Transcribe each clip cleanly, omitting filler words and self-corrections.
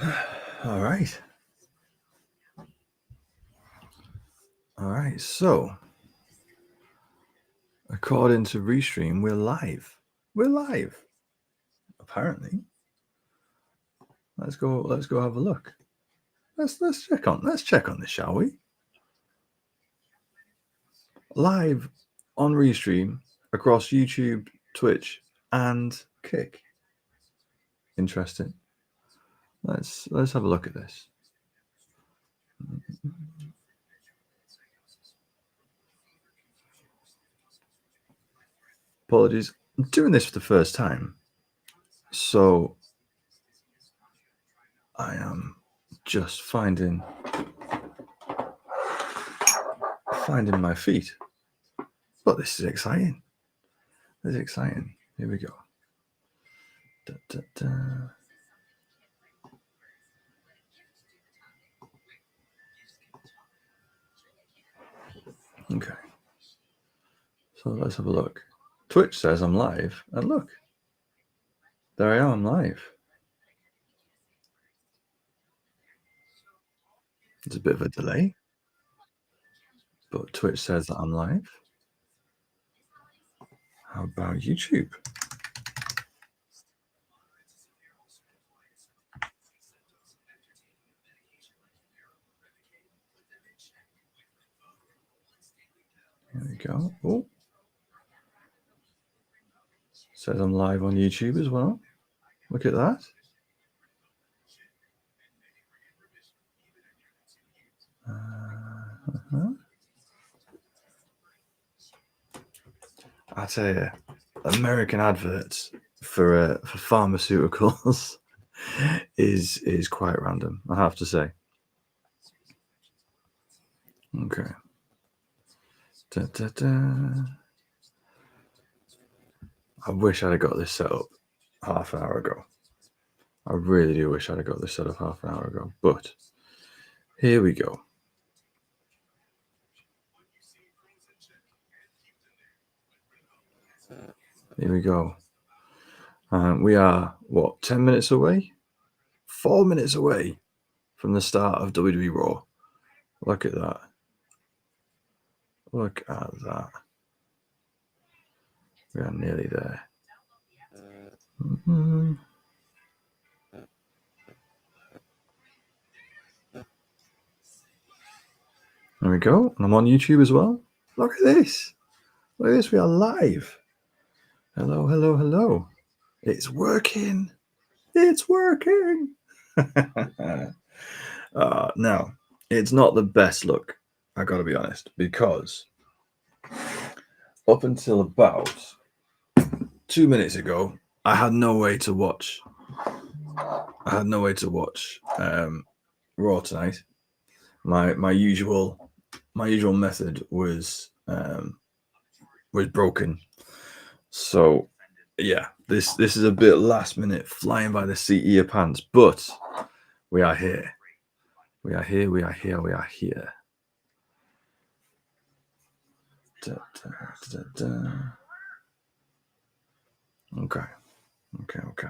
All right. All right. So, according to Restream, we're live. We're live. Apparently. Let's go have a look. Let's check on this, shall we? Live on Restream across YouTube, Twitch, and Kick. Interesting. Let's have a look at this. Apologies. I'm doing this for the first time. So I am just finding my feet. But this is exciting. This is exciting. Here we go. Da, da, da. Okay. So let's have a look. Twitch says I'm live, and look, there I am. I'm live. There's a bit of a delay, but Twitch says that I'm live. How about YouTube? There we go. Oh, says I'm live on YouTube as well. Look at that. I tell you, American adverts for pharmaceuticals is quite random, I have to say. Okay. Da, da, da. I wish I'd have got this set up half an hour ago. I really do wish I'd have got this set up half an hour ago. But here we go. Here we go. We are, what, 10 minutes away? 4 minutes away from the start of WWE Raw. Look at that. Look at that. We are nearly there. Mm-hmm. There we go. And I'm on YouTube as well. Look at this. Look at this. We are live. Hello, hello, hello. It's working. It's working. Now, it's not the best look, I gotta be honest, because up until about 2 minutes ago, I had no way to watch. Raw tonight. My usual method was broken. So yeah, this is a bit last minute, flying by the seat of your pants, but we are here. We are here. We are here. We are here. Da, da, da, da. Okay. Okay. Okay.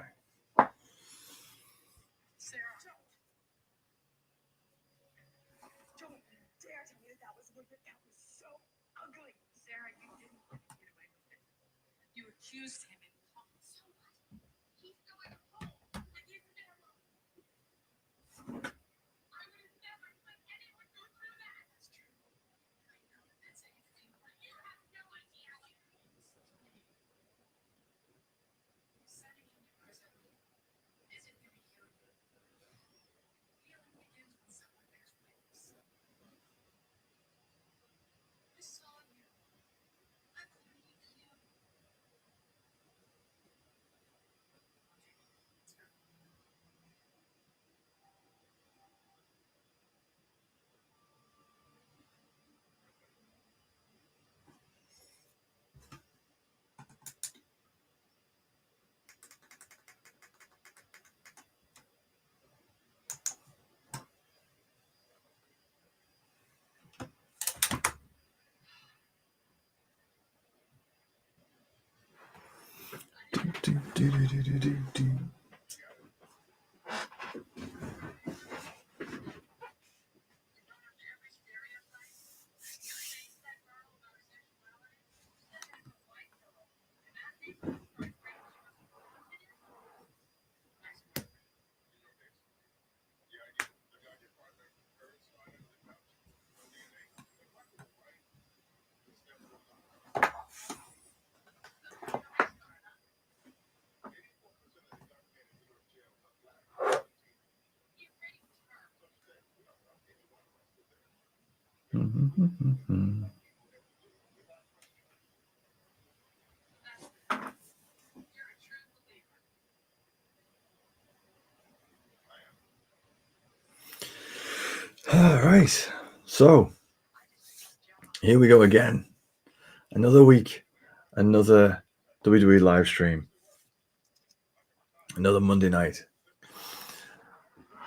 All right. So here we go again. Another week, another WWE live stream, another Monday night.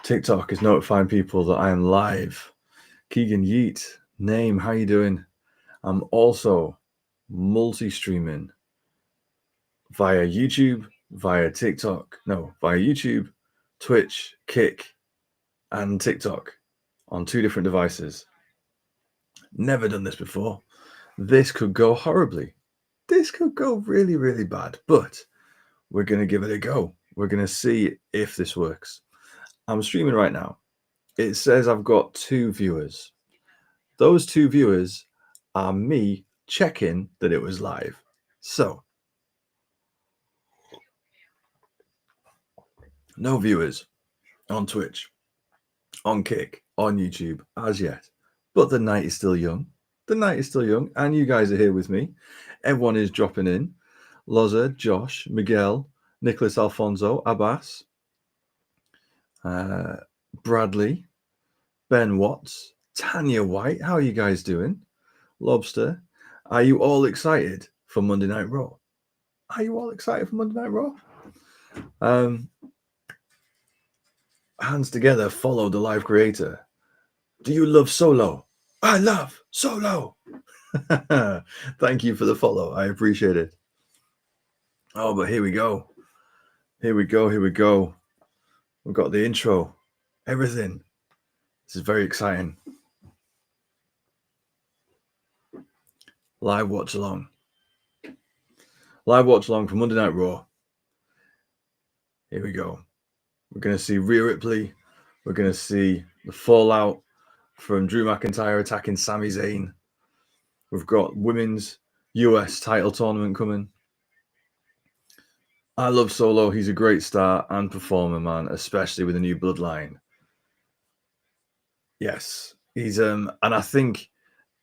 TikTok is notifying people that I am live. Keegan Yeet, name, how you doing? I'm also multi-streaming via YouTube, via YouTube, Twitch, Kick, and TikTok on 2 different devices. Never done this before. This could go horribly. This could go really, really bad, but we're going to give it a go. We're going to see if this works. I'm streaming right now. It says I've got 2 viewers. Those 2 viewers are me checking that it was live. So, no viewers on Twitch, on Kick, on YouTube as yet. But the night is still young. The night is still young, and you guys are here with me. Everyone is dropping in. Loza, Josh, Miguel, Nicholas Alfonso, Abbas, Bradley, Ben Watts, Tanya White. How are you guys doing? Lobster, are you all excited for Monday Night Raw? Are you all excited for Monday Night Raw? Hands together, follow the live creator. Do you love Solo? I love Solo. Thank you for the follow. I appreciate it. Oh, but here we go. Here we go. Here we go. We've got the intro. Everything. This is very exciting. Live watch along. Live watch along for Monday Night Raw. Here we go. We're going to see Rhea Ripley. We're going to see the fallout from Drew McIntyre attacking Sami Zayn. We've got women's US title tournament coming. I love Solo. He's a great star and performer, man, especially with the new bloodline. Yes, he's and I think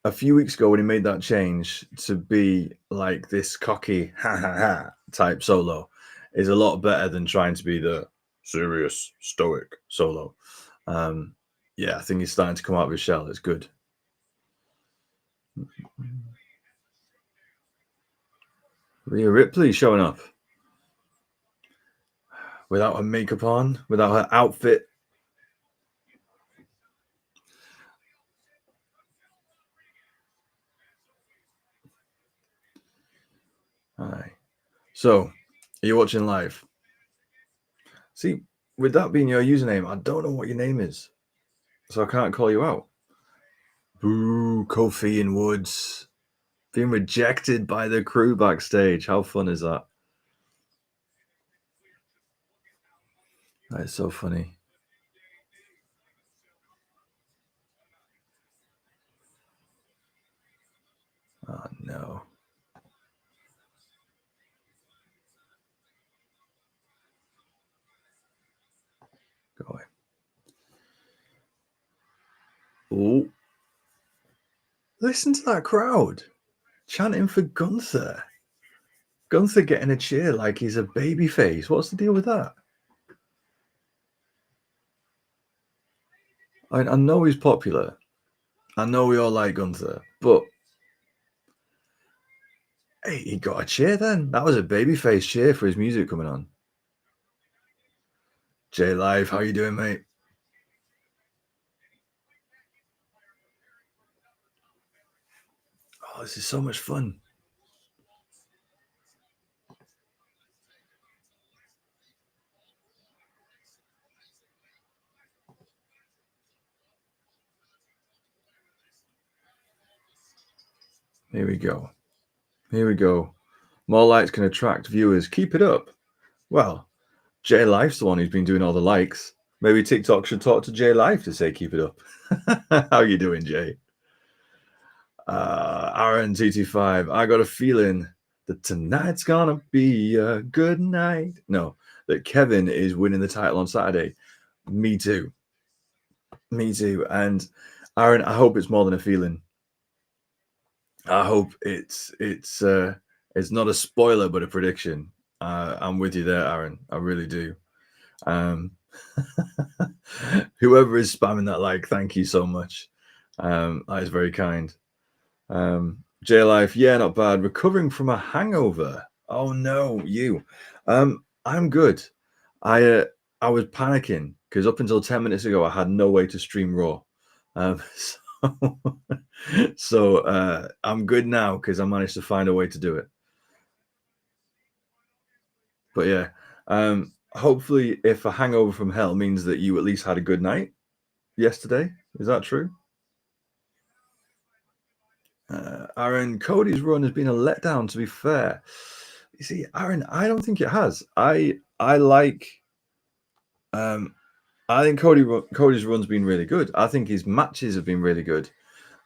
a few weeks ago when he made that change to be like this cocky type Solo is a lot better than trying to be the serious stoic Solo. Yeah, I think he's starting to come out of his shell. It's good. Rhea Ripley showing up without her makeup on, without her outfit. Hi. So, are you watching live? See, with that being your username, I don't know what your name is, so I can't call you out. Boo, Kofi and Woods being rejected by the crew backstage. How fun is that? That is so funny. Oh, no. Go away. Oh. Listen to that crowd chanting for Gunther. Gunther getting a cheer like he's a baby face. What's the deal with that? I know he's popular. I know we all like Gunther, but hey, he got a cheer then. That was a babyface cheer for his music coming on. Jay Live, how you doing, mate? Oh, this is so much fun. Here we go. Here we go. More likes can attract viewers. Keep it up. Well, Jay Life's the one who's been doing all the likes. Maybe TikTok should talk to Jay Life to say keep it up. How you doing, Jay? Aaron TT5. I got a feeling that tonight's gonna be a good night. No, that Kevin is winning the title on Saturday. Me too. Me too. And Aaron, I hope it's more than a feeling. I hope it's not a spoiler, but a prediction. I'm with you there, Aaron. I really do. Um, whoever is spamming that like, thank you so much. That is very kind. J Life, yeah, not bad. Recovering from a hangover. Oh no, you. I'm good. I was panicking because up until 10 minutes ago I had no way to stream Raw. So, I'm good now because I managed to find a way to do it. But yeah, hopefully if a hangover from hell means that you at least had a good night yesterday. Is that true? Aaron, Cody's run has been a letdown, to be fair. You see, Aaron, I don't think it has. I like I think Cody's run's been really good. I think his matches have been really good.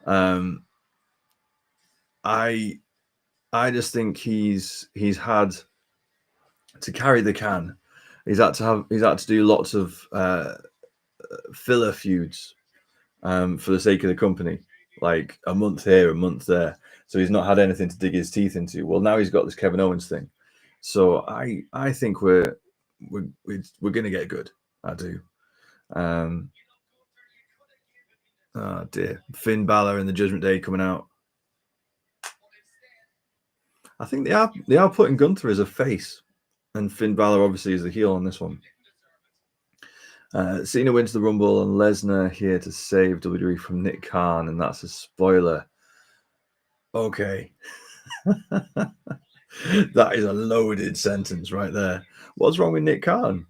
Um I I just think he's had to carry the can. He's had to do lots of filler feuds for the sake of the company, like a month here, a month there. So he's not had anything to dig his teeth into. Well, now he's got this Kevin Owens thing. So I think we're gonna get good. I do. Oh dear, Finn Balor and the Judgment Day coming out. I think they are putting Gunther as a face, and Finn Balor obviously is the heel on this one. Cena wins the Rumble, and Lesnar here to save WWE from Nick Khan, and that's a spoiler. Okay. That is a loaded sentence right there. What's wrong with Nick Khan?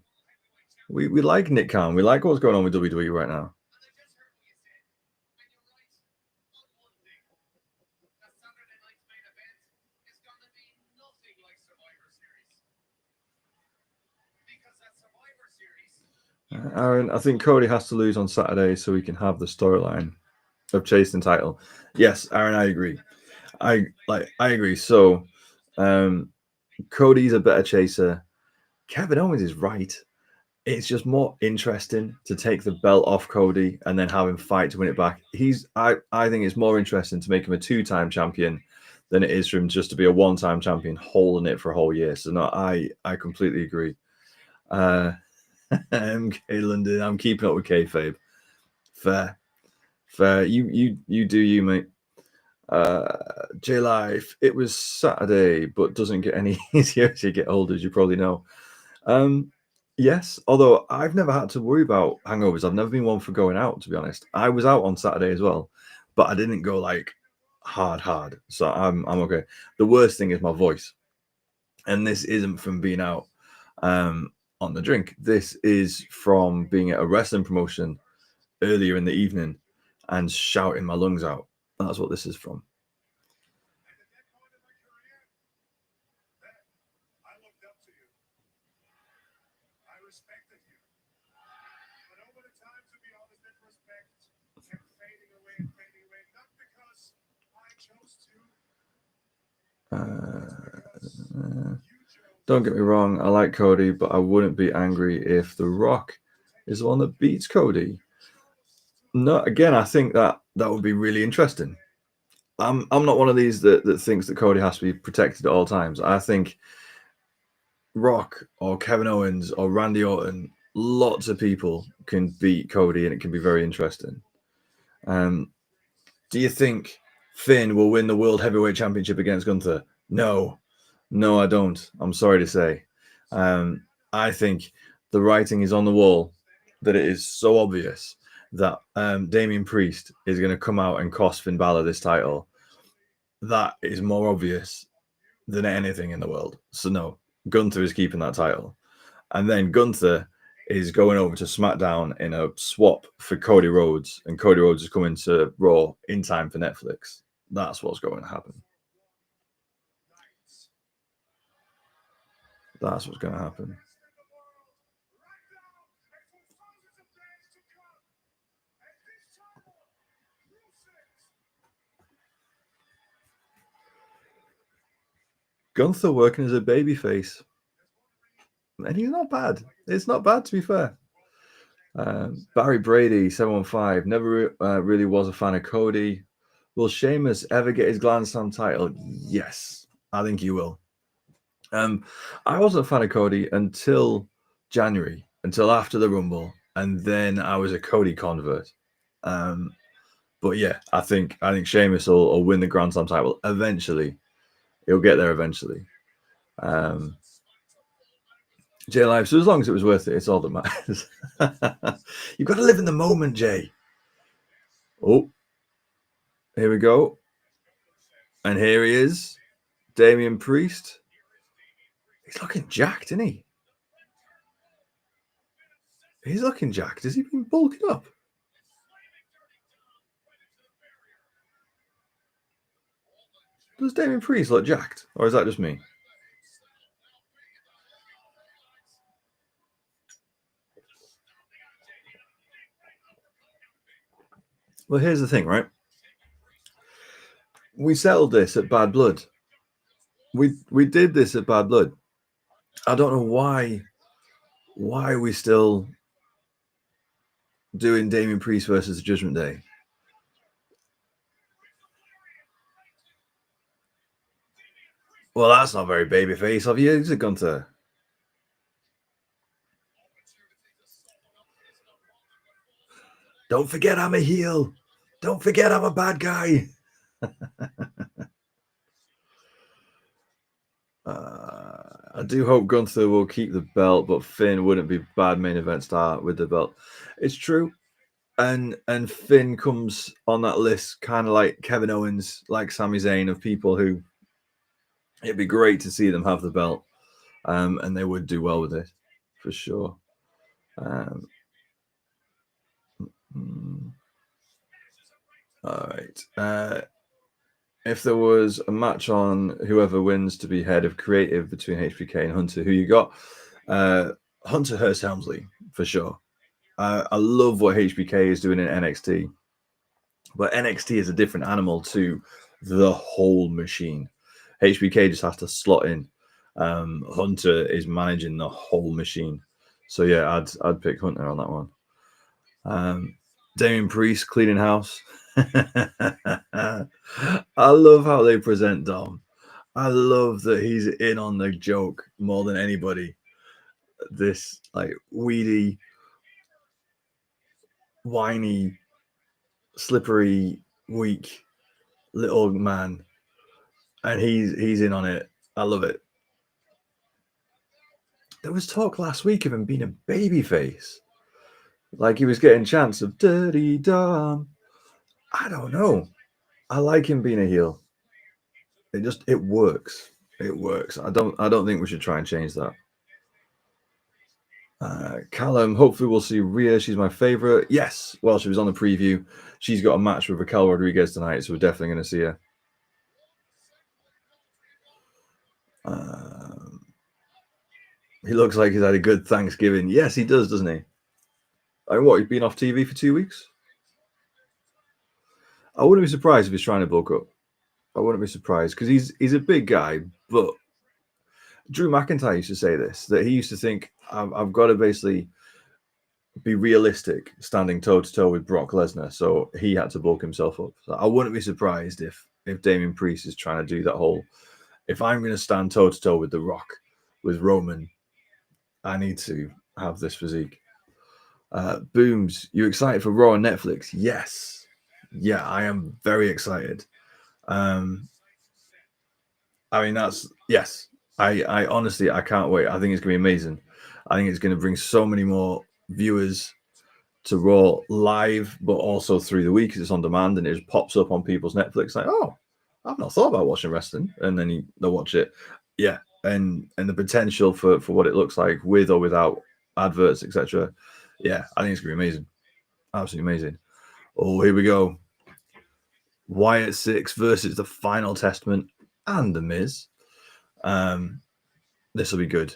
We like Nick Khan. We like what's going on with WWE right now. Aaron, I think Cody has to lose on Saturday so we can have the storyline of chasing the title. Yes, Aaron, I agree. I agree. So, Cody's a better chaser. Kevin Owens is right. It's just more interesting to take the belt off Cody and then have him fight to win it back. I think it's more interesting to make him a 2-time champion than it is for him just to be a 1-time champion holding it for a whole year. So no, I completely agree. MK London, I'm keeping up with kayfabe. Fair. You do you, mate. J Life, it was Saturday, but doesn't get any easier as you get older, as you probably know. Yes, although I've never had to worry about hangovers. I've never been one for going out, to be honest. I was out on Saturday as well, but I didn't go like hard. So I'm okay. The worst thing is my voice. And this isn't from being out on the drink. This is from being at a wrestling promotion earlier in the evening and shouting my lungs out. That's what this is from. Don't get me wrong, I like Cody, but I wouldn't be angry if The Rock is the one that beats Cody. No, again, I think that would be really interesting. I'm not one of these that thinks that Cody has to be protected at all times. I think Rock or Kevin Owens or Randy Orton, lots of people can beat Cody, and it can be very interesting. Do you think Finn will win the World Heavyweight Championship against Gunther? No, I don't. I'm sorry to say. I think the writing is on the wall that it is so obvious that Damian Priest is going to come out and cost Finn Balor this title. That is more obvious than anything in the world. So no, Gunther is keeping that title. And then Gunther is going over to SmackDown in a swap for Cody Rhodes, and Cody Rhodes is coming to Raw in time for Netflix. That's what's going to happen. That's what's going to happen. Gunther working as a babyface. And he's not bad. It's not bad, to be fair. Barry Brady, 715, never really was a fan of Cody. Will Sheamus ever get his Grand Slam title? Yes, I think he will. I wasn't a fan of Cody until January, until after the Rumble, and then I was a Cody convert. But yeah, I think Sheamus will win the Grand Slam title eventually. He'll get there eventually. Jay Live, so as long as it was worth it, it's all that matters. You've got to live in the moment, Jay. Oh, here we go. And here he is, Damian Priest. He's looking jacked, isn't he? He's looking jacked. Has he been bulking up? Does Damian Priest look jacked? Or is that just me? Well, here's the thing, right? We settled this at Bad Blood. We did this at Bad Blood. I don't know why we still doing Damian Priest versus the Judgment Day. Well, that's not very babyface of you, is it, Gunther? Don't forget I'm a heel. Don't forget I'm a bad guy. I do hope Gunther will keep the belt, but Finn wouldn't be bad main event star with the belt. It's true. And Finn comes on that list kind of like Kevin Owens, like Sami Zayn, of people who it'd be great to see them have the belt. And they would do well with it, for sure. All right. If there was a match on whoever wins to be head of creative between HBK and Hunter, who you got? Hunter Hearst Helmsley, for sure. I love what HBK is doing in NXT. But NXT is a different animal to the whole machine. HBK just has to slot in. Hunter is managing the whole machine. So yeah, I'd pick Hunter on that one. Damian Priest cleaning house. I love how they present Dom. I love that he's in on the joke more than anybody. This like weedy, whiny, slippery, weak little man, and he's in on it. I love it. There was talk last week of him being a babyface, like he was getting chants of "Dirty Dom." I don't know. I like him being a heel. It works. It works. I don't think we should try and change that. Callum, hopefully we'll see Rhea. She's my favorite. Yes. Well, she was on the preview. She's got a match with Raquel Rodriguez tonight, so we're definitely going to see her. He looks like he's had a good Thanksgiving. Yes, he does, doesn't he? I mean, what, he's been off TV for 2 weeks? I wouldn't be surprised if he's trying to bulk up. I wouldn't be surprised because he's a big guy, but Drew McIntyre used to say this, that he used to think, I've got to basically be realistic standing toe-to-toe with Brock Lesnar, so he had to bulk himself up. So I wouldn't be surprised if Damian Priest is trying to do that whole, if I'm going to stand toe-to-toe with The Rock, with Roman, I need to have this physique. Booms, you excited for Raw on Netflix? Yes. Yeah, I am very excited. I mean, yes. I honestly, I can't wait. I think it's going to be amazing. I think it's going to bring so many more viewers to Raw live, but also through the week because it's on demand and it just pops up on people's Netflix. Like, oh, I've not thought about watching wrestling, and then they'll watch it. Yeah, and the potential for what it looks like with or without adverts, etc. Yeah, I think it's gonna be amazing, absolutely amazing. Oh, here we go. Wyatt 6 versus the Final Testament and the Miz. This will be good.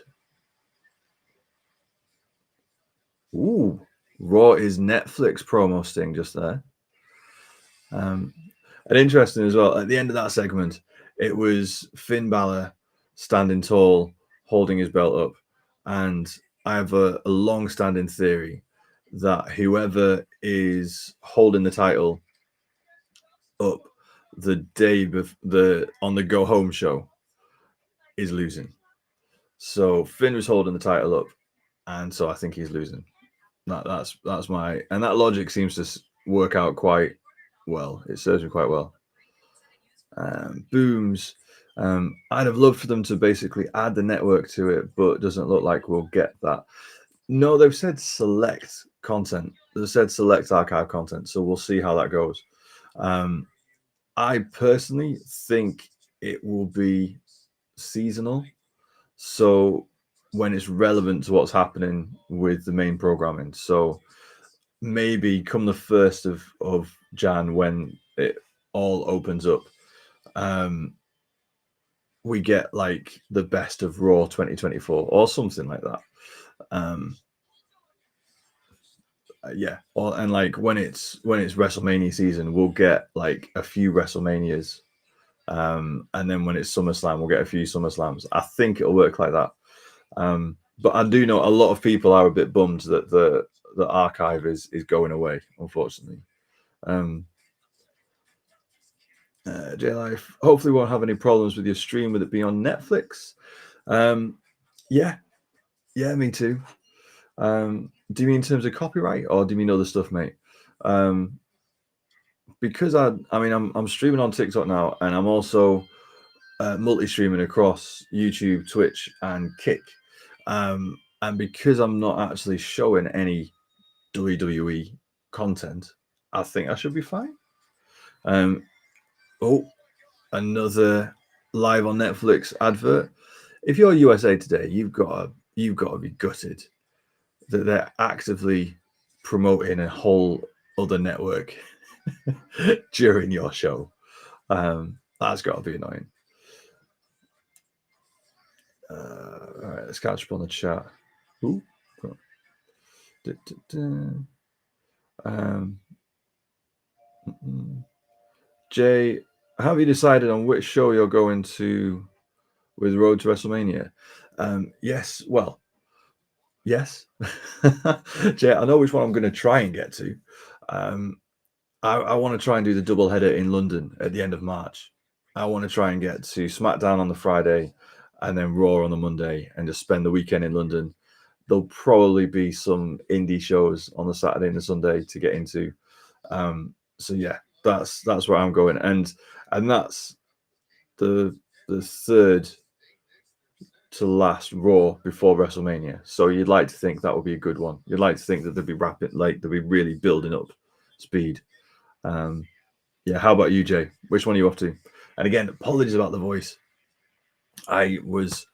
Ooh, Raw is Netflix promo sting just there. And interesting as well, at the end of that segment, it was Finn Balor standing tall, holding his belt up. And I have a long-standing theory that whoever is holding the title up the day on the go home show is losing. So Finn was holding the title up, and so I think he's losing. That's my, and that logic seems to work out quite well. It serves me quite well. Booms. I'd have loved for them to basically add the network to it, but it doesn't look like we'll get that. No, they've said select content. They've said select archive content, so we'll see how that goes. I personally think it will be seasonal. So when it's relevant to what's happening with the main programming. So maybe come the 1st of Jan, when it all opens up, we get like the best of Raw 2024 or something like that. Yeah, and like when it's WrestleMania season, we'll get like a few WrestleManias, and then when it's SummerSlam, we'll get a few SummerSlams. I think it'll work like that. But I do know a lot of people are a bit bummed that the archive is going away, unfortunately. J Life, hopefully won't have any problems with your stream with it being on Netflix. Yeah, me too. Do you mean in terms of copyright, or do you mean other stuff, mate? Because I'm streaming on TikTok now, and I'm also multi-streaming across YouTube, Twitch, and Kick. And because I'm not actually showing any WWE content, I think I should be fine. Another live on Netflix advert. If you're USA Today, you've got to be gutted that they're actively promoting a whole other network during your show. That's got to be annoying. All right, let's catch up on the chat. Ooh. Jay, have you decided on which show you're going to with Road to WrestleMania? Yes. Well, yes. Jay, I know which one I'm going to try and get to. I want to try and do the double header in London at the end of March. I want to try and get to SmackDown on the Friday and then Raw on the Monday, and just spend the weekend in London. There'll probably be some indie shows on the Saturday and the Sunday to get into. So yeah, that's where I'm going, and that's the third to last Raw before WrestleMania. So you'd like to think that would be a good one. You'd like to think that they'd be rapid, like they'll be really building up speed. Yeah, how about you, Jay? Which one are you off to? And again, apologies about the voice. I was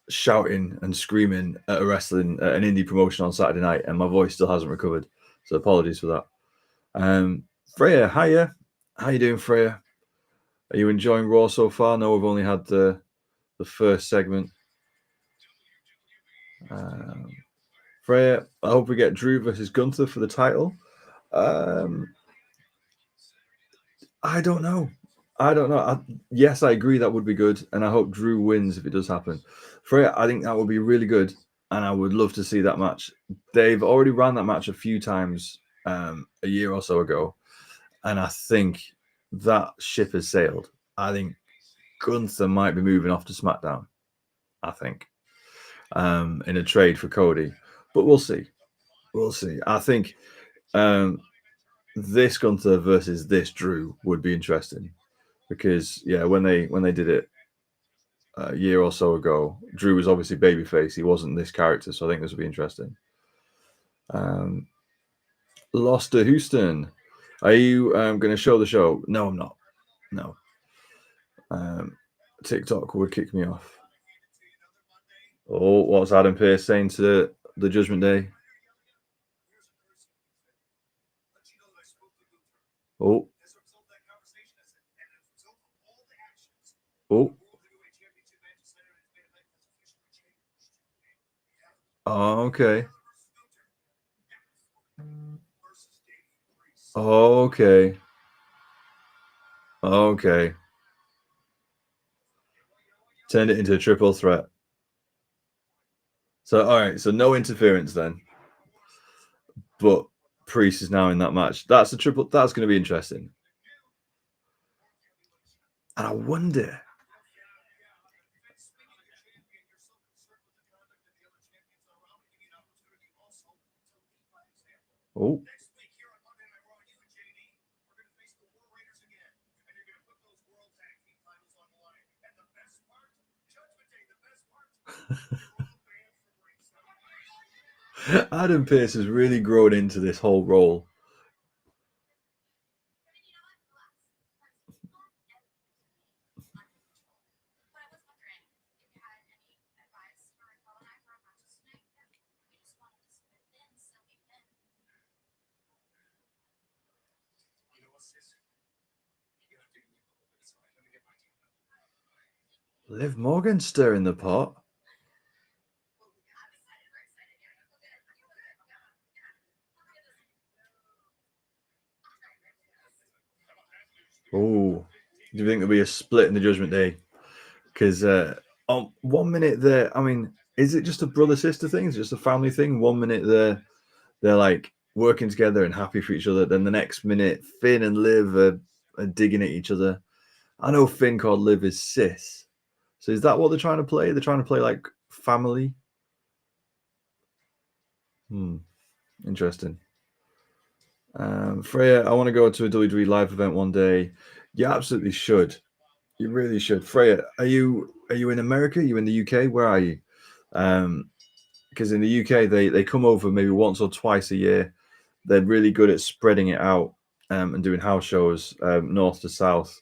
shouting and screaming at an indie promotion on Saturday night, and my voice still hasn't recovered. So apologies for that. Freya, hiya. How you doing, Freya? Are you enjoying Raw so far? No, we've only had the first segment. Freya, I hope we get Drew versus Gunther for the title. I don't know. Yes, I agree that would be good, and I hope Drew wins if it does happen. Freya, I think that would be really good, and I would love to see that match. They've already ran that match a few times a year or so ago, and I think that ship has sailed. I think Gunther might be moving off to SmackDown. I think in a trade for Cody, but we'll see. We'll see. I think this Gunther versus this Drew would be interesting, because yeah, when they did it a year or so ago, Drew was obviously babyface. He wasn't this character, so I think this would be interesting. Lost to Houston. Are you going to show the show? No, I'm not. No. TikTok would kick me off. Oh, what's Adam Pearce saying to the Judgment Day? Oh. Oh. Oh, okay. Okay. Okay. Turned it into a triple threat. So, all right. So, no interference then. But Priest is now in that match. That's a triple. That's going to be interesting. And I wonder. Oh. Adam Pearce has really grown into this whole role. Liv Morgan stirring the pot. Oh, do you think there'll be a split in the Judgment Day? Because on 1 minute there, I mean, is it just a brother sister thing? Is it just a family thing? 1 minute they're like working together and happy for each other. Then the next minute, Finn and Liv are digging at each other. I know Finn called Liv his sis. So is that what they're trying to play? They're trying to play like family. Interesting. Freya, I want to go to a WWE live event one day. You absolutely should. You really should. Freya, are you in America? Are you in the UK? Where are you? Because in the UK they come over maybe once or twice a year. They're really good at spreading it out and doing house shows north to south.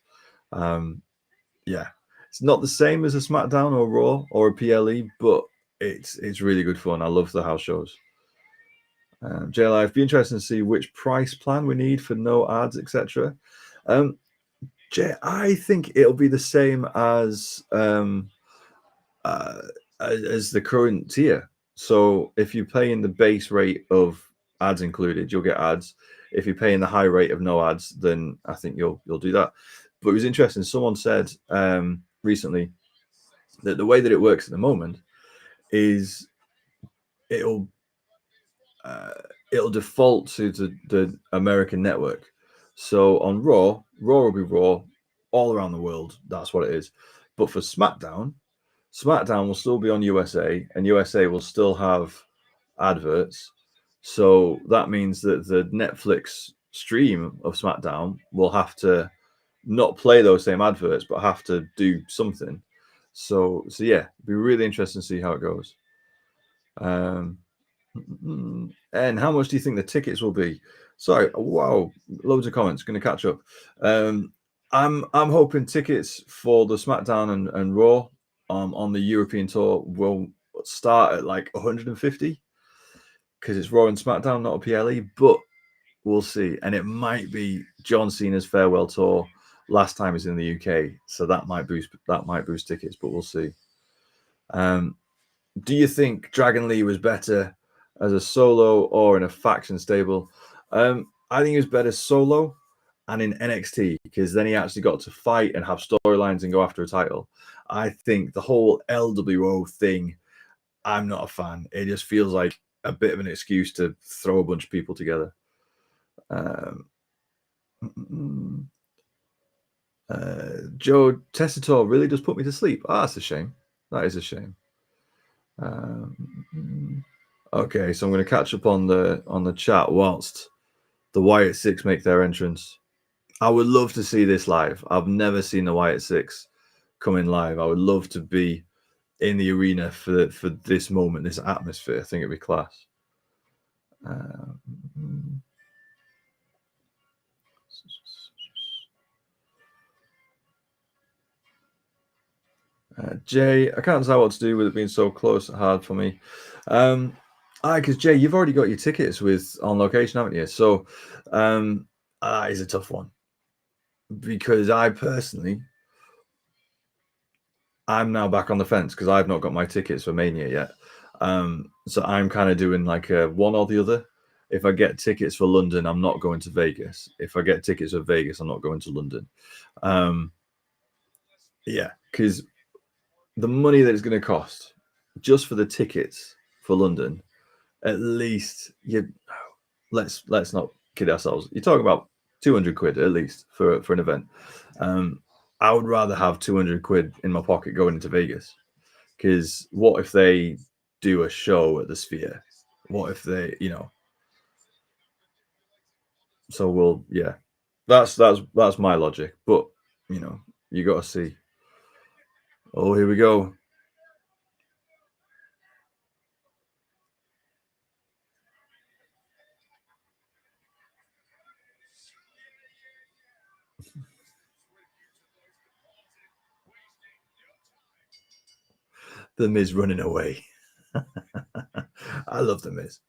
Yeah, it's not the same as a SmackDown or Raw or a PLE, but it's really good fun. I love the house shows. JLI, it'd be interesting to see which price plan we need for no ads, etc. Jay, I think it'll be the same as the current tier. So if you pay in the base rate of ads included, you'll get ads. If you pay in the high rate of no ads, then I think you'll do that. But it was interesting. Someone said recently that the way that it works at the moment is it'll default to the American network. So on Raw will be Raw all around the world. That's what it is. But for SmackDown will still be on USA, and USA will still have adverts. So that means that the Netflix stream of SmackDown will have to not play those same adverts, but have to do something. So yeah, it'd be really interesting to see how it goes. And how much do you think the tickets will be? Sorry, wow, loads of comments. Going to catch up. I'm hoping tickets for the SmackDown and Raw on the European tour will start at like 150 because it's Raw and SmackDown, not a PLE. But we'll see, and it might be John Cena's farewell tour. Last time he's in the UK, so that might boost tickets, but we'll see. Do you think Dragon Lee was better as a solo or in a faction stable? I think he was better solo and in NXT because then he actually got to fight and have storylines and go after a title. I think the whole LWO thing, I'm not a fan. It just feels like a bit of an excuse to throw a bunch of people together. Joe Tessitore really does put me to sleep. That's a shame. That is a shame. Okay, so I'm going to catch up on the chat whilst the Wyatt Six make their entrance. I would love to see this live. I've never seen the Wyatt Six come in live. I would love to be in the arena for this moment, this atmosphere. I think it'd be class. Jay, I can't decide what to do with it being so close. Hard for me. Because Jay, you've already got your tickets with On Location, haven't you? So that is a tough one because I personally, I'm now back on the fence because I've not got my tickets for Mania yet. So I'm kind of doing like a one or the other. If I get tickets for London, I'm not going to Vegas. If I get tickets for Vegas, I'm not going to London. Yeah, because the money that it's going to cost just for the tickets for London, at least let's not kid ourselves. You're talking about 200 quid at least for an event. I would rather have 200 quid in my pocket going into Vegas, because what if they do a show at the Sphere? What if they, So yeah, that's my logic. But you got to see. Oh, here we go. The Miz running away. I love the Miz.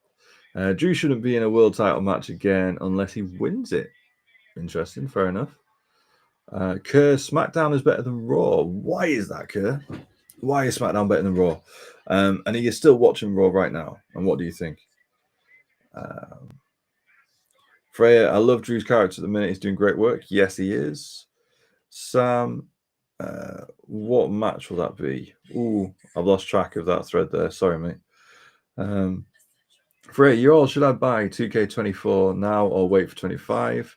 Drew shouldn't be in a world title match again unless he wins it. Interesting. Fair enough. Kerr, SmackDown is better than Raw. Why is that, Kerr? Why is SmackDown better than Raw? And are you still watching Raw right now? And what do you think? Freya, I love Drew's character at the minute. He's doing great work. Yes, he is. Sam, what match will that be? Ooh, I've lost track of that thread there. Sorry, mate. Freya, you all, should I buy 2K24 now or wait for 25?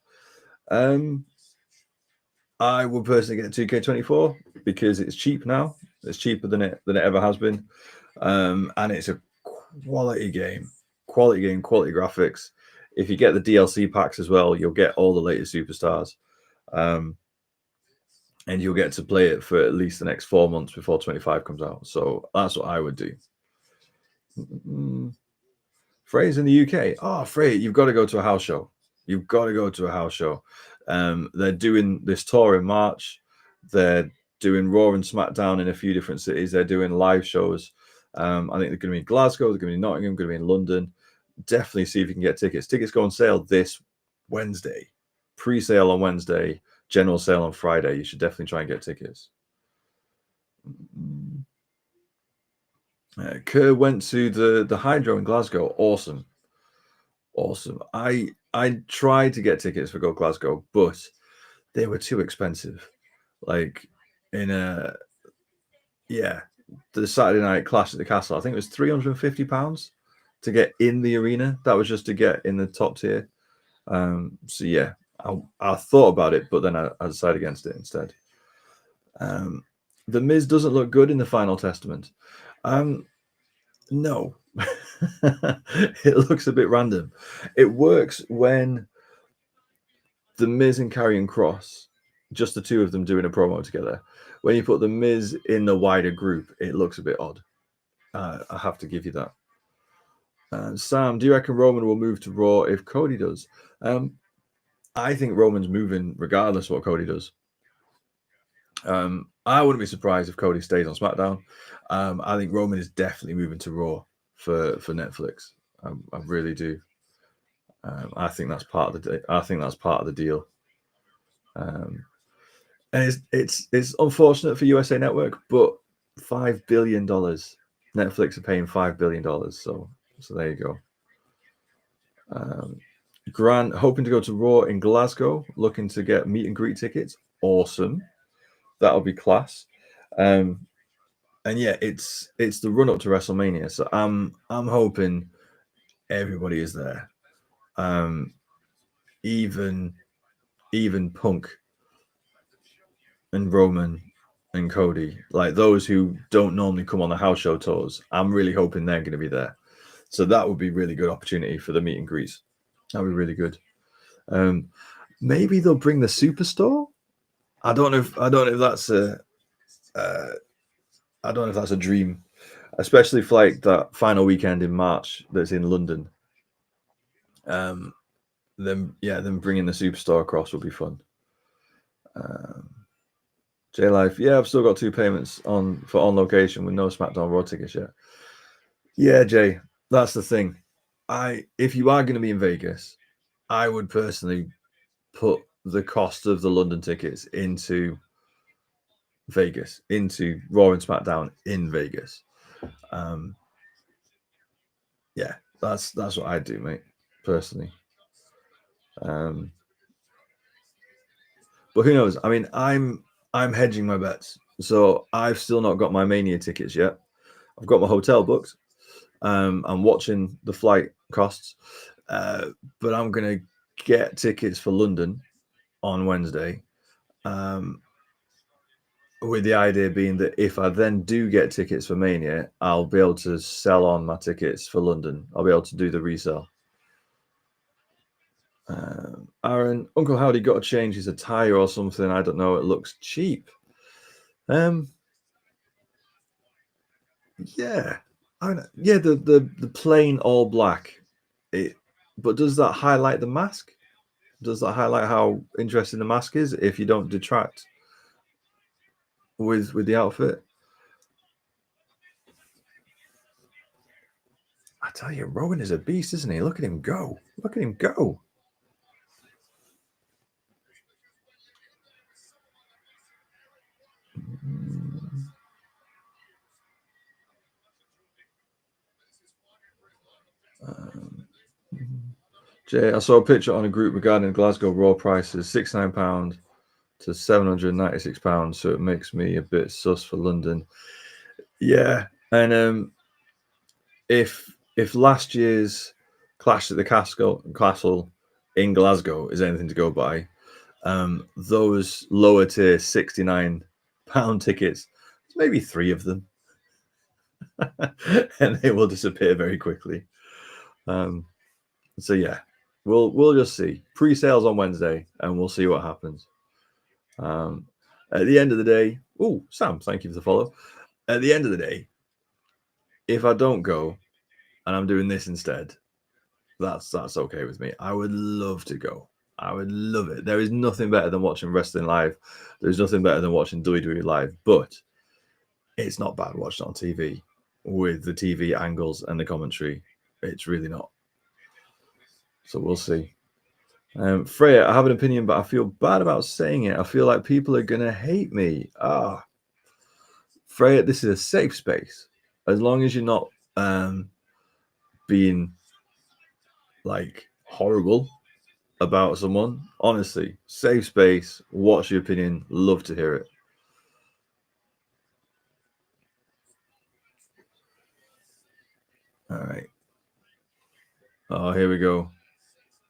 I would personally get 2K24 because it's cheap now. It's cheaper than it ever has been, and it's a quality game, quality graphics. If you get the DLC packs as well, you'll get all the latest superstars, and you'll get to play it for at least the next 4 months before 25 comes out. So that's what I would do. Frey's in the UK. Oh, Frey, you've got to go to a house show. You've got to go to a house show. They're doing this tour in March. They're doing Raw and SmackDown in a few different cities. They're doing live shows. I think they're going to be in Glasgow. They're going to be in Nottingham. Going to be in London. Definitely see if you can get tickets. Tickets go on sale this Wednesday. Pre-sale on Wednesday. General sale on Friday. You should definitely try and get tickets. Kerr went to the Hydro in Glasgow. Awesome. I tried to get tickets for Go Glasgow, but they were too expensive. Like the Saturday night Clash at the Castle, I think it was £350 to get in the arena. That was just to get in the top tier. So yeah, I thought about it, but then I decided against it instead. The Miz doesn't look good in the Final Testament. No. It looks a bit random. It works when the Miz and Karrion Kross, just the two of them doing a promo together. When you put the Miz in the wider group, it looks a bit odd. I have to give you that. Sam, do you reckon Roman will move to Raw if Cody does? I think Roman's moving regardless of what Cody does. I wouldn't be surprised if Cody stays on SmackDown. I think Roman is definitely moving to Raw for Netflix. I really do. I think that's part of the deal. And it's unfortunate for USA Network, but $5 billion. Netflix are paying $5 billion. So there you go. Grant hoping to go to Raw in Glasgow, looking to get meet and greet tickets. Awesome. That'll be class. And yeah, it's the run up to WrestleMania. So I'm hoping everybody is there. Even Punk and Roman and Cody, like those who don't normally come on the house show tours, I'm really hoping they're going to be there. So that would be really good opportunity for the meet and greets. That would be really good. Maybe they'll bring the Superstore. I don't know if that's a dream, especially for like that final weekend in March that's in London. Them bringing the Superstar across will be fun. J Life, yeah, I've still got 2 payments for on location with no SmackDown Raw tickets yet. Yeah, Jay, that's the thing. If you are going to be in Vegas, I would personally put the cost of the London tickets into Vegas, into Raw and SmackDown in Vegas. Yeah, that's what I do, mate, personally. But who knows? I mean, I'm hedging my bets, so I've still not got my Mania tickets yet. I've got my hotel booked. I'm watching the flight costs, but I'm gonna get tickets for London on Wednesday. with the idea being that if I then do get tickets for Mania, I'll be able to sell on my tickets for London. I'll be able to do the resale. Aaron, Uncle Howdy got to change his attire or something. I don't know. It looks cheap. Yeah, yeah. The plain all black. But does that highlight the mask? Does that highlight how interesting the mask is if you don't detract with the outfit? I tell you, Rowan is a beast, isn't he? Look at him go. Look at him go. Jay, I saw a picture on a group regarding Glasgow Raw prices, £69 to £796. So it makes me a bit sus for London. Yeah, and if last year's Clash at the Castle in Glasgow is anything to go by, those lower tier £69 tickets, maybe 3 of them, and they will disappear very quickly. So yeah, we'll just see. Pre-sales on Wednesday, and we'll see what happens. At the end of the day, Sam, thank you for the follow. At the end of the day, if I don't go and I'm doing this instead, that's okay with me. I would love to go. I would love it. There is nothing better than watching wrestling live. There's nothing better than watching WWE live, but it's not bad watching on TV with the TV angles and the commentary. It's really not. So we'll see. Freya, I have an opinion, but I feel bad about saying it. I feel like people are going to hate me. Freya, this is a safe space. As long as you're not being like horrible about someone, honestly, safe space. What's your opinion? Love to hear it. All right. Oh, here we go.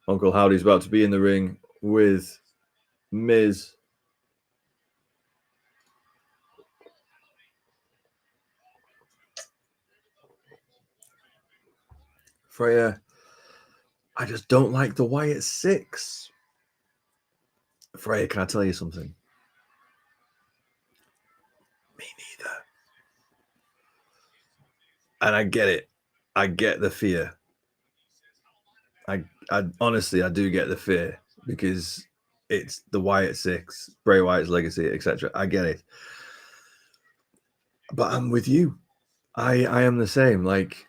Uncle Howdy's about to be in the ring with Miz. Freya, I just don't like the Wyatt 6. Freya, can I tell you something? Me neither. And I get it. I get the fear. I honestly, I do get the fear because it's the Wyatt 6, Bray Wyatt's legacy, etc. I get it. But I'm with you. I am the same. Like,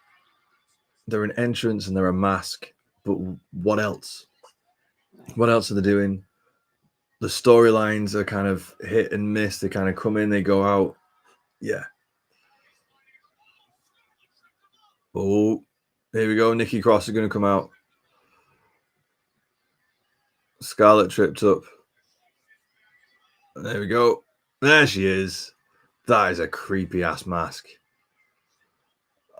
they're an entrance and they're a mask, but what else? What else are they doing? The storylines are kind of hit and miss. They kind of come in, they go out. Yeah. Oh, here we go. Nikki Cross is going to come out. Scarlett tripped up. There we go. There she is. That is a creepy ass mask.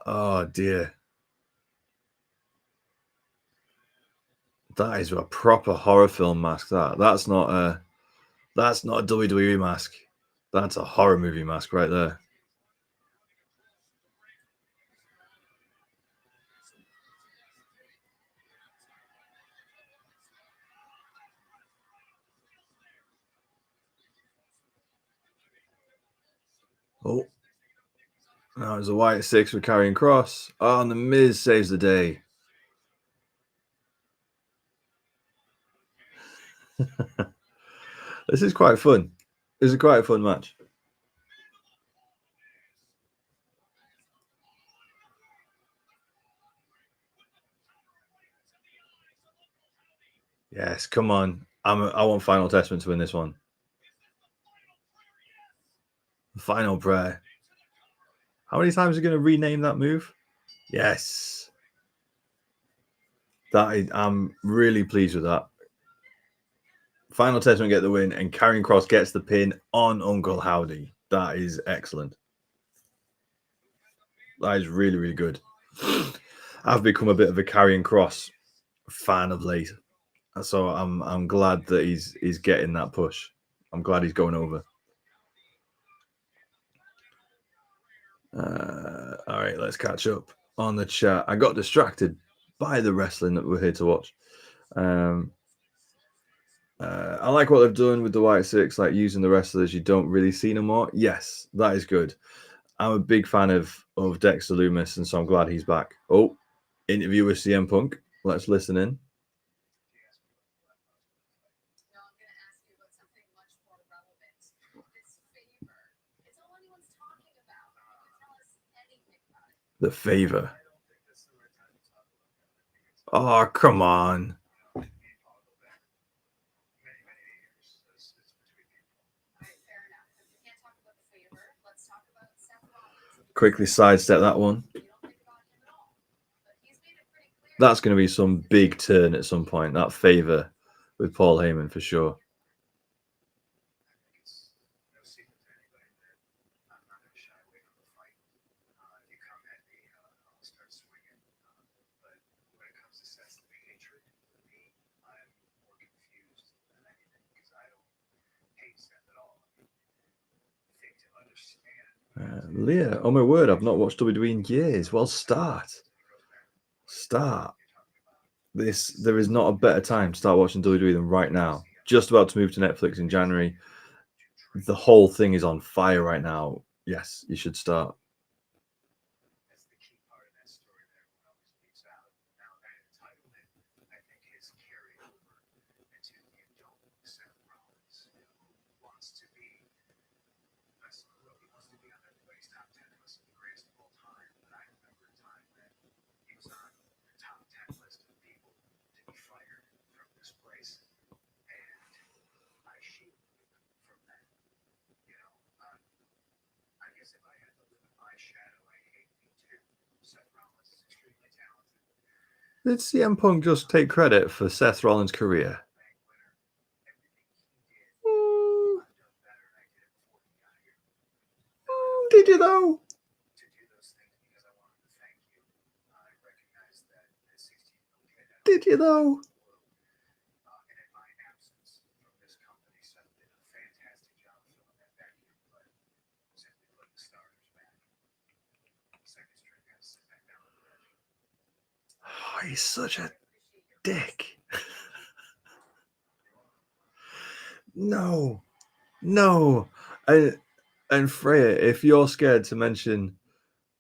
Oh dear. That is a proper horror film mask. That's not a WWE mask. That's a horror movie mask right there. Oh, now it's a Wyatt 6 with Karrion Kross. Oh, and the Miz saves the day. This is quite fun. This is quite a fun match. Yes, come on. I want Final Testament to win this one. Final prayer. How many times are you going to rename that move? Yes. I'm really pleased with that. Final Testament get the win, and Karrion Kross gets the pin on Uncle Howdy. That is excellent. That is really, really good. I've become a bit of a Karrion Kross fan of late, so I'm glad that he's getting that push. I'm glad he's going over. All right, let's catch up on the chat. I got distracted by the wrestling that we're here to watch. I like what they've done with the White Six, like using the wrestlers you don't really see no more. Yes, that is good. I'm a big fan of Dexter Lumis, and so I'm glad he's back. Oh, interview with CM Punk. Let's listen in. The favor. Oh, come on. Quickly sidestep that one. That's going to be some big turn at some point. That favor with Paul Heyman for sure. Leah, oh my word, I've not watched WWE in years. Well, start. There is not a better time to start watching WWE than right now. Just about to move to Netflix in January. The whole thing is on fire right now. Yes, you should start. Did CM Punk just take credit for Seth Rollins' career? Did you though? Did you though? Oh, he's such a dick. No. And Freya, if you're scared to mention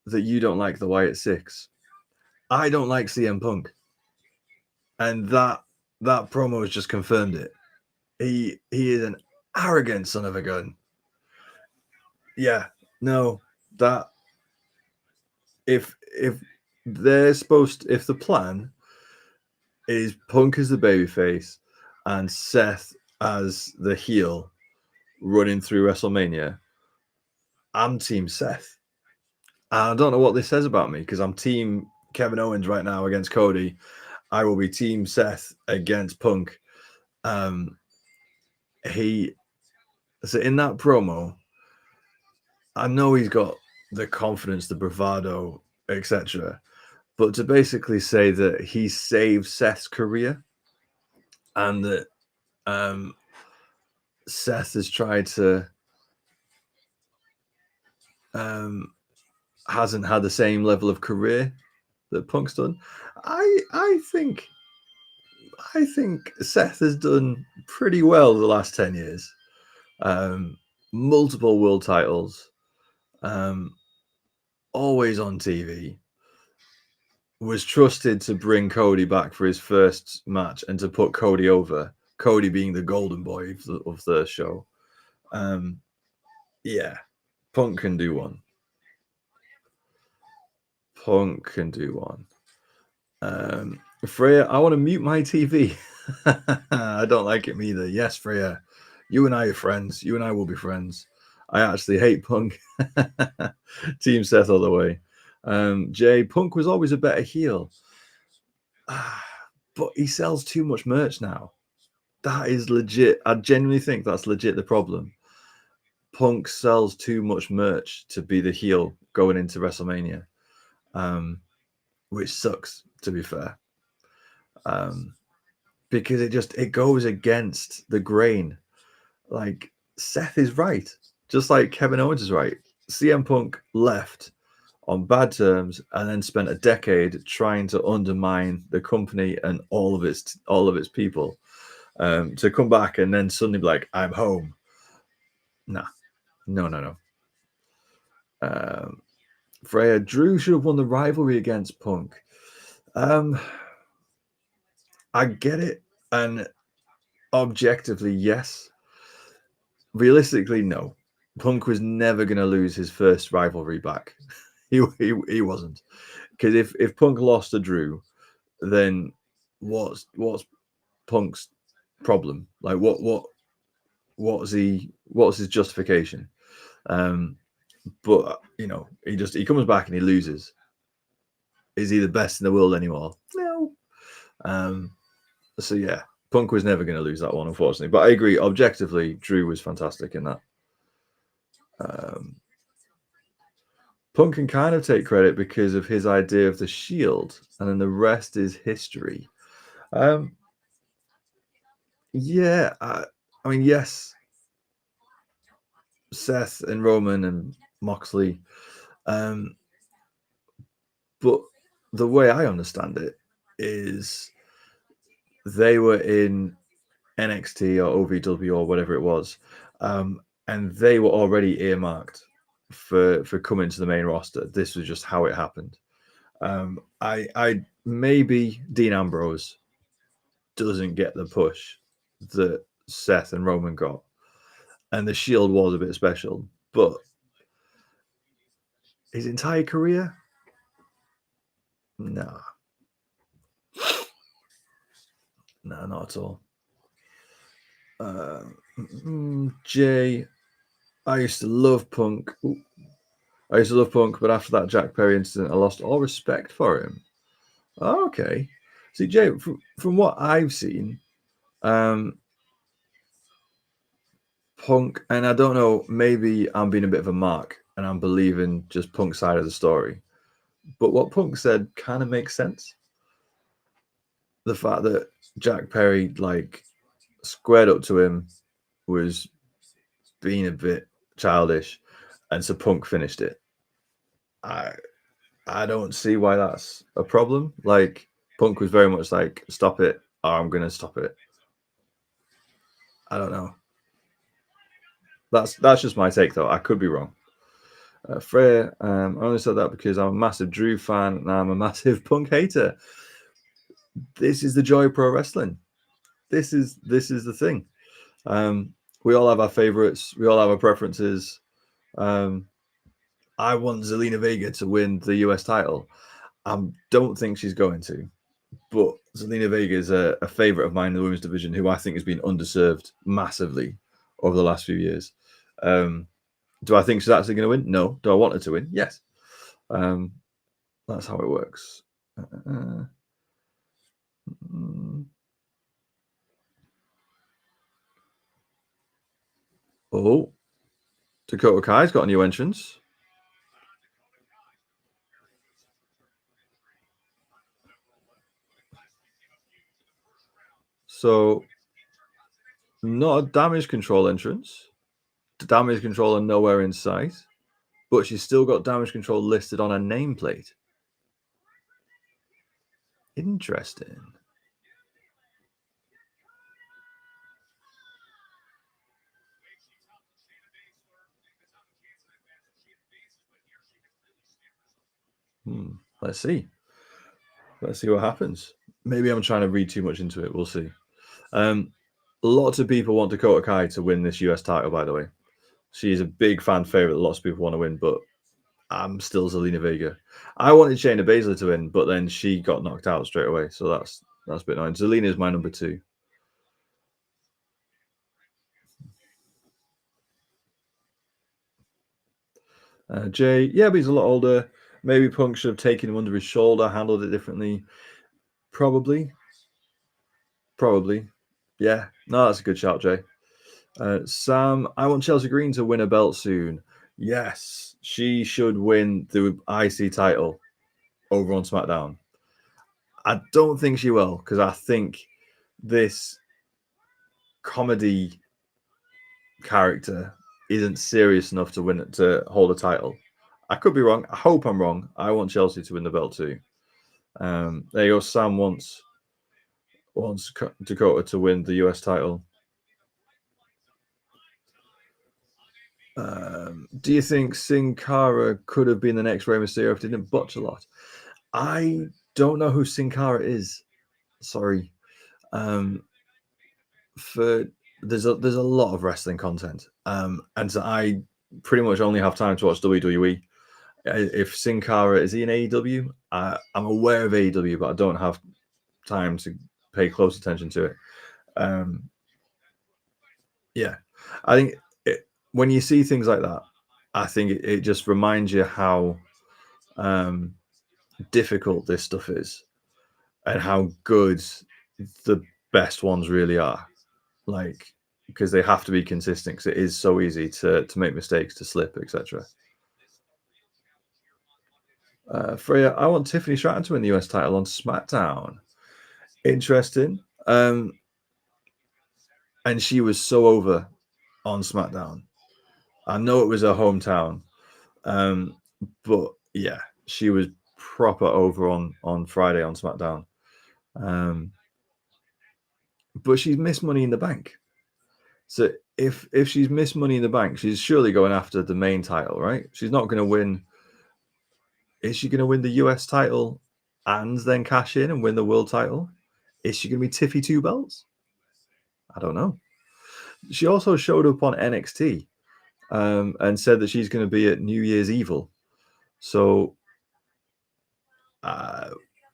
that you don't like the Wyatt Six, I don't like CM Punk. And that promo has just confirmed it. He is an arrogant son of a gun. Yeah, no, that if they're supposed if the plan is Punk as the babyface and Seth as the heel running through WrestleMania, I'm team Seth. I don't know what this says about me because I'm team Kevin Owens right now against Cody. I will be team Seth against Punk. So in that promo, I know he's got the confidence, the bravado, etc. But to basically say that he saved Seth's career and that Seth has tried to hasn't had the same level of career that Punk's done. I think Seth has done pretty well the last 10 years. Multiple world titles, always on TV, was trusted to bring Cody back for his first match and to put Cody over, Cody being the golden boy of the show. Yeah, Punk can do one. Freya, I want to mute my TV. I don't like it either. Yes, Freya, you and I are friends. You and I will be friends. I actually hate Punk. Team Seth all the way. Jay, Punk was always a better heel. But he sells too much merch now. That is legit. I genuinely think that's legit the problem. Punk sells too much merch to be the heel going into WrestleMania, which sucks, to be fair. Because it goes against the grain. Like Seth is right, just like Kevin Owens is right. CM Punk left on bad terms, and then spent a decade trying to undermine the company and all of its people, to come back and then suddenly be like, I'm home. Nah, no. Freya, Drew should have won the rivalry against Punk. I get it, and objectively, yes. Realistically, no. Punk was never going to lose his first rivalry back. He wasn't, because if Punk lost to Drew, then what's Punk's problem? Like what's his justification? But he comes back and he loses. Is he the best in the world anymore? No. So yeah, Punk was never going to lose that one, unfortunately. But I agree, objectively, Drew was fantastic in that. Punk can kind of take credit because of his idea of the Shield, and then the rest is history. Yeah, I mean, yes, Seth and Roman and Moxley, but the way I understand it is they were in NXT or OVW or whatever it was, and they were already earmarked for coming to the main roster. This was just how it happened. I maybe Dean Ambrose doesn't get the push that Seth and Roman got, and the Shield was a bit special, but his entire career, nah, not at all. Jay, I used to love Punk. But after that Jack Perry incident, I lost all respect for him. Oh, okay. See, Jay, from what I've seen, Punk, and I don't know, maybe I'm being a bit of a mark and I'm believing just Punk's side of the story, but what Punk said kind of makes sense. The fact that Jack Perry squared up to him, was being a bit childish, and so Punk finished it. I don't see why that's a problem. Like, Punk was very much like, stop it, or I'm gonna stop it. I don't know. That's just my take, though. I could be wrong. Freya, I only said that because I'm a massive Drew fan and I'm a massive Punk hater. This is the joy of pro wrestling. This is the thing. We all have our favorites. We all have our preferences. I want Zelina Vega to win the US title. I don't think she's going to, but Zelina Vega is a favorite of mine in the women's division, who I think has been underserved massively over the last few years. Do I think she's actually going to win? No. Do I want her to win? Yes. That's how it works. Oh, Dakota Kai's got a new entrance. So, not a damage control entrance. The damage control and nowhere in sight, but she's still got damage control listed on her nameplate. Interesting. Let's see. Let's see what happens. Maybe I'm trying to read too much into it. We'll see. Lots of people want Dakota Kai to win this US title, by the way. She's a big fan favorite. Lots of people want to win, but I'm still Zelina Vega. I wanted Shayna Baszler to win, but then she got knocked out straight away. So that's a bit annoying. Zelina is my number 2. Jay, yeah, but he's a lot older. Maybe Punk should have taken him under his shoulder, handled it differently. Probably. Yeah. No, that's a good shout, Jay. Sam, I want Chelsea Green to win a belt soon. Yes, she should win the IC title over on SmackDown. I don't think she will, because I think this comedy character isn't serious enough to hold a title. I could be wrong. I hope I'm wrong. I want Chelsea to win the belt too. There you go. Sam wants Dakota to win the US title. Do you think Sin Cara could have been the next Rey Mysterio if he didn't botch a lot? I don't know who Sin Cara is. Sorry. There's a lot of wrestling content, and so I pretty much only have time to watch WWE. If Sin Cara is he in AEW? I'm aware of AEW, but I don't have time to pay close attention to it. Yeah, I think when you see things like that, I think it just reminds you how difficult this stuff is and how good the best ones really are. Like, because they have to be consistent because it is so easy to make mistakes, to slip, etc. Freya, I want Tiffany Stratton to win the US title on SmackDown. Interesting. And she was so over on SmackDown. I know it was her hometown. But yeah, she was proper over on Friday on SmackDown. But she's missed Money in the Bank. So if she's missed Money in the Bank, she's surely going after the main title, right? She's not going to win. Is she going to win the US title and then cash in and win the world title? Is she going to be Tiffy Two Belts? I don't know. She also showed up on NXT and said that she's going to be at New Year's Evil. So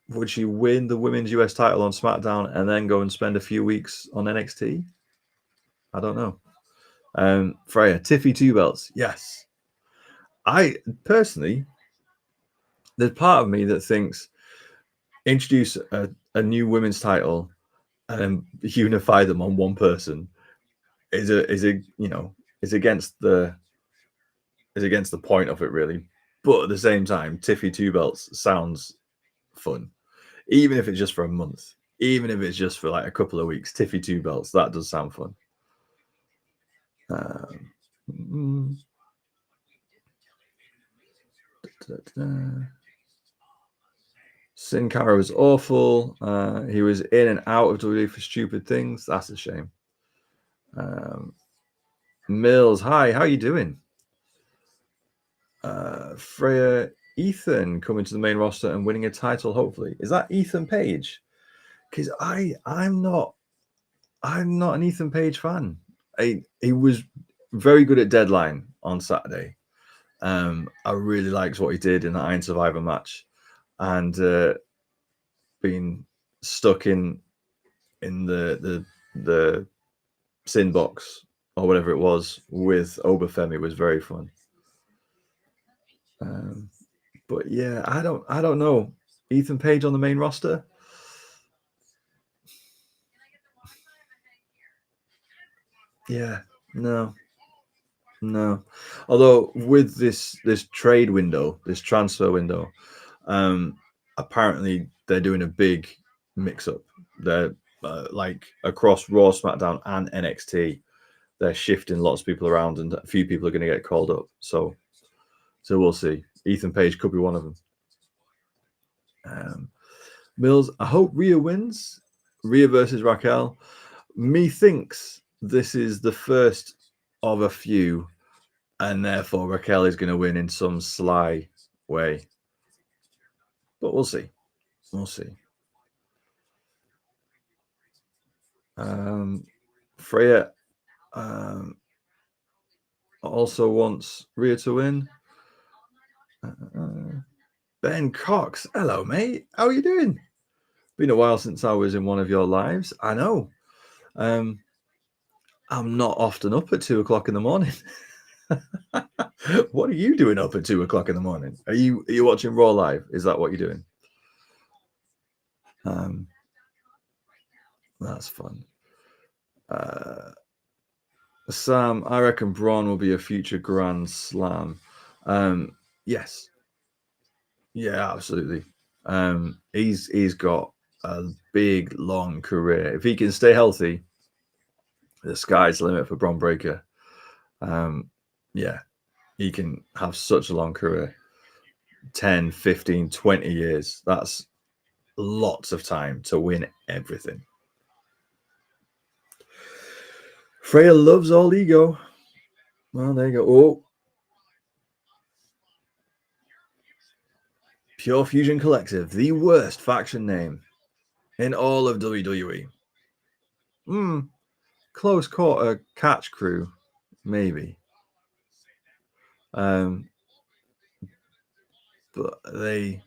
would she win the women's US title on SmackDown and then go and spend a few weeks on NXT? I don't know. Freya, Tiffy Two Belts. Yes. I personally, there's part of me that thinks introduce a new women's title and unify them on one person is against the point of it, really. But at the same time, Tiffy Two Belts sounds fun, even if it's just for a month, even if it's just for like a couple of weeks. Tiffy Two Belts, that does sound fun. Sin Cara was awful. He was in and out of WWE for stupid things. That's a shame. Mills, hi, how you doing? Freya, Ethan coming to the main roster and winning a title, hopefully. Is that Ethan Page? Because I'm not an Ethan Page fan. He was very good at Deadline on Saturday. I really liked what he did in the Iron Survivor match, and being stuck in the sin box or whatever it was with Obafemi was very fun. But yeah, I don't know. Ethan Page on the main roster. Yeah, no. Although with this trade window, this transfer window, apparently they're doing a big mix-up. They're like across Raw, SmackDown, and NXT. They're shifting lots of people around, and a few people are going to get called up. So we'll see. Ethan Page could be one of them. Mills, I hope Rhea wins. Rhea versus Raquel. Methinks this is the first of a few, and therefore Raquel is going to win in some sly way. But we'll see. We'll see. Freya also wants Rhea to win. Ben Cox, hello, mate. How are you doing? Been a while since I was in one of your lives. I know. I'm not often up at 2 o'clock in the morning. What are you doing up at 2 o'clock in the morning? Are you watching Raw live? Is that what you're doing? That's fun. Sam, I reckon Braun will be a future Grand Slam. Yes. Yeah, absolutely. He's got a big, long career. If he can stay healthy, the sky's the limit for Braun Breaker. Yeah, he can have such a long career. 10, 15, 20 years. That's lots of time to win everything. Freya loves all ego. Well, there you go. Oh. Pure Fusion Collective, the worst faction name in all of WWE. Close quarter catch crew, maybe. But they...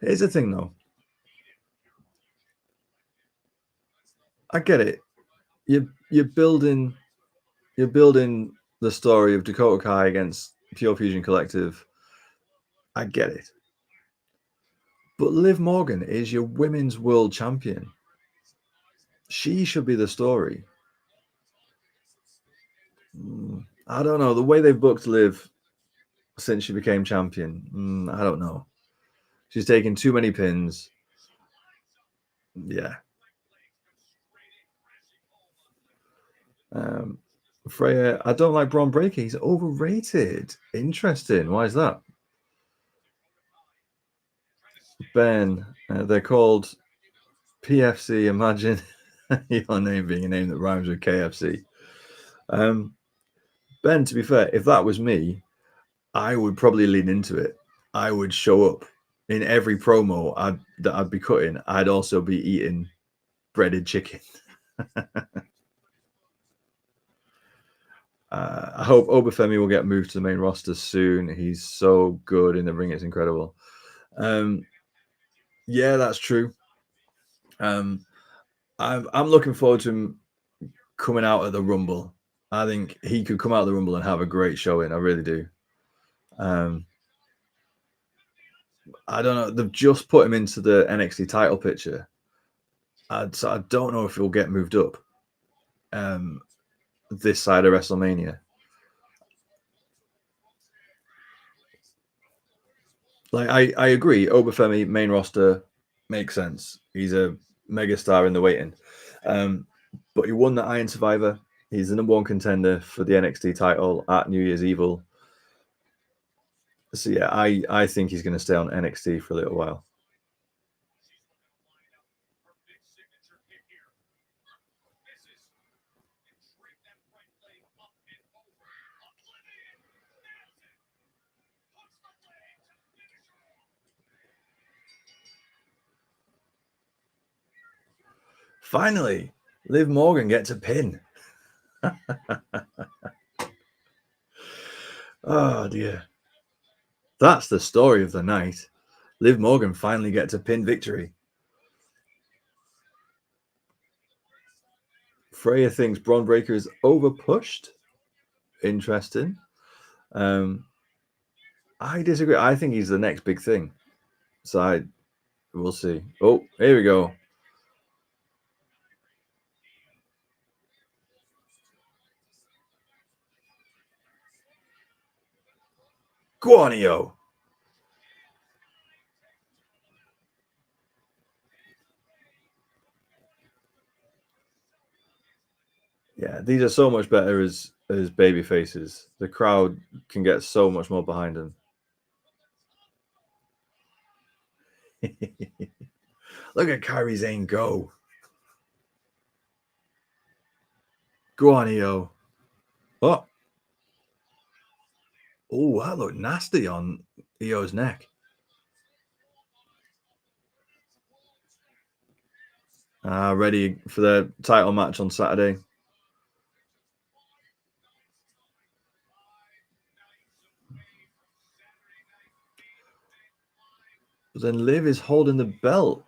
Here's the thing, though. I get it. You're building the story of Dakota Kai against Pure Fusion Collective. I get it. But Liv Morgan is your women's world champion. She should be the story. I don't know. The way they've booked Liv since she became champion, I don't know. She's taken too many pins. Yeah. Freya, I don't like Braun Breaker. He's overrated. Interesting. Why is that? Ben, they're called PFC. Imagine your name being a name that rhymes with KFC. Ben, to be fair, if that was me, I would probably lean into it. I would show up in every promo that I'd be cutting. I'd also be eating breaded chicken. I hope Obafemi will get moved to the main roster soon. He's so good in the ring; it's incredible. Yeah, that's true. I'm looking forward to him coming out of the Rumble. I think he could come out of the Rumble and have a great showing. I really do. I don't know. They've just put him into the NXT title picture. So I don't know if he'll get moved up this side of WrestleMania. Like I agree, Obafemi main roster makes sense. He's a megastar in the waiting. But he won the Iron Survivor. He's the number one contender for the NXT title at New Year's Evil. So yeah, I think he's going to stay on NXT for a little while. Finally, Liv Morgan gets a pin. Oh dear. That's the story of the night. Liv Morgan finally gets a pin victory. Freya thinks Braun Breaker is overpushed. Interesting. I disagree. I think he's the next big thing. So we'll see. Oh, here we go. Guanio. Yeah, these are so much better as baby faces. The crowd can get so much more behind them. Look at Kairi Sane go. Guanio. Oh. Oh, that looked nasty on Io's neck. Ready for the title match on Saturday. But then Liv is holding the belt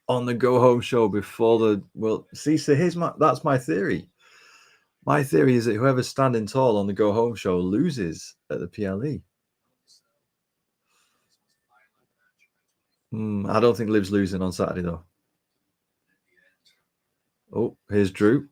on the go home show before the so that's my theory. My theory is that whoever's standing tall on the go home show loses at the PLE. I don't think Liv's losing on Saturday though. Oh, here's Drew.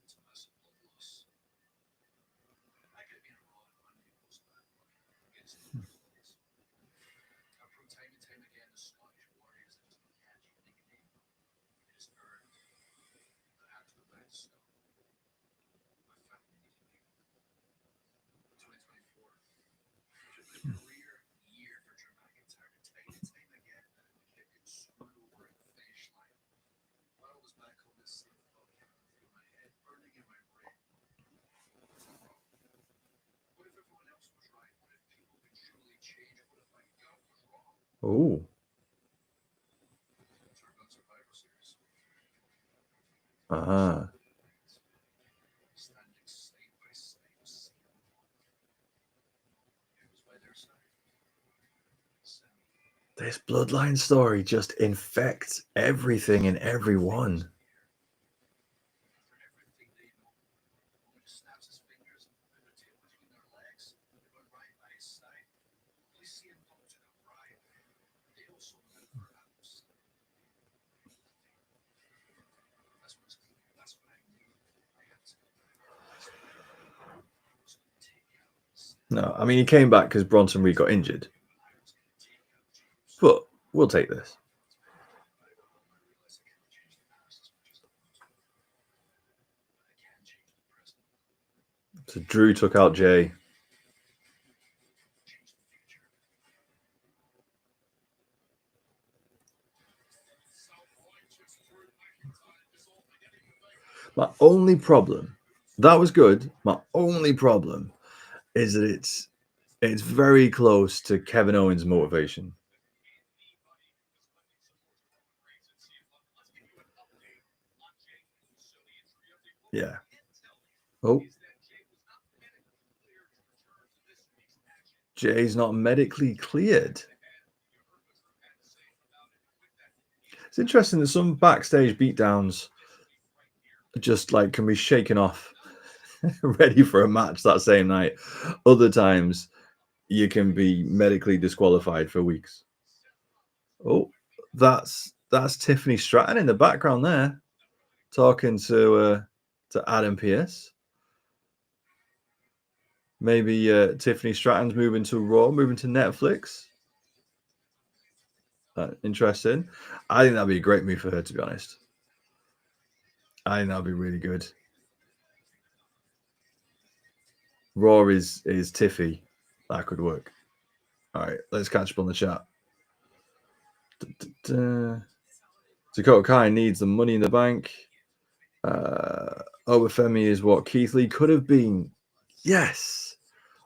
Oh. Ah. This bloodline story just infects everything and everyone. No, I mean, he came back because Bronson Reed got injured. But we'll take this. So Drew took out Jay. My only problem, that was good. My only problem is that it's very close to Kevin Owens' motivation. Yeah. Oh. Jay's not medically cleared. It's interesting that some backstage beatdowns just like can be shaken off, ready for a match that same night. Other times you can be medically disqualified for weeks. Oh, that's Tiffany Stratton in the background there, talking to Adam Pearce. Maybe Tiffany Stratton's moving to Raw, moving to Netflix. Interesting. I think that'd be a great move for her, to be honest. I think that'd be really good. Raw is Tiffy. That could work. All right, let's catch up on the chat. Dakota Kai needs the money in the bank. Obafemi is what Keith Lee could have been. Yes,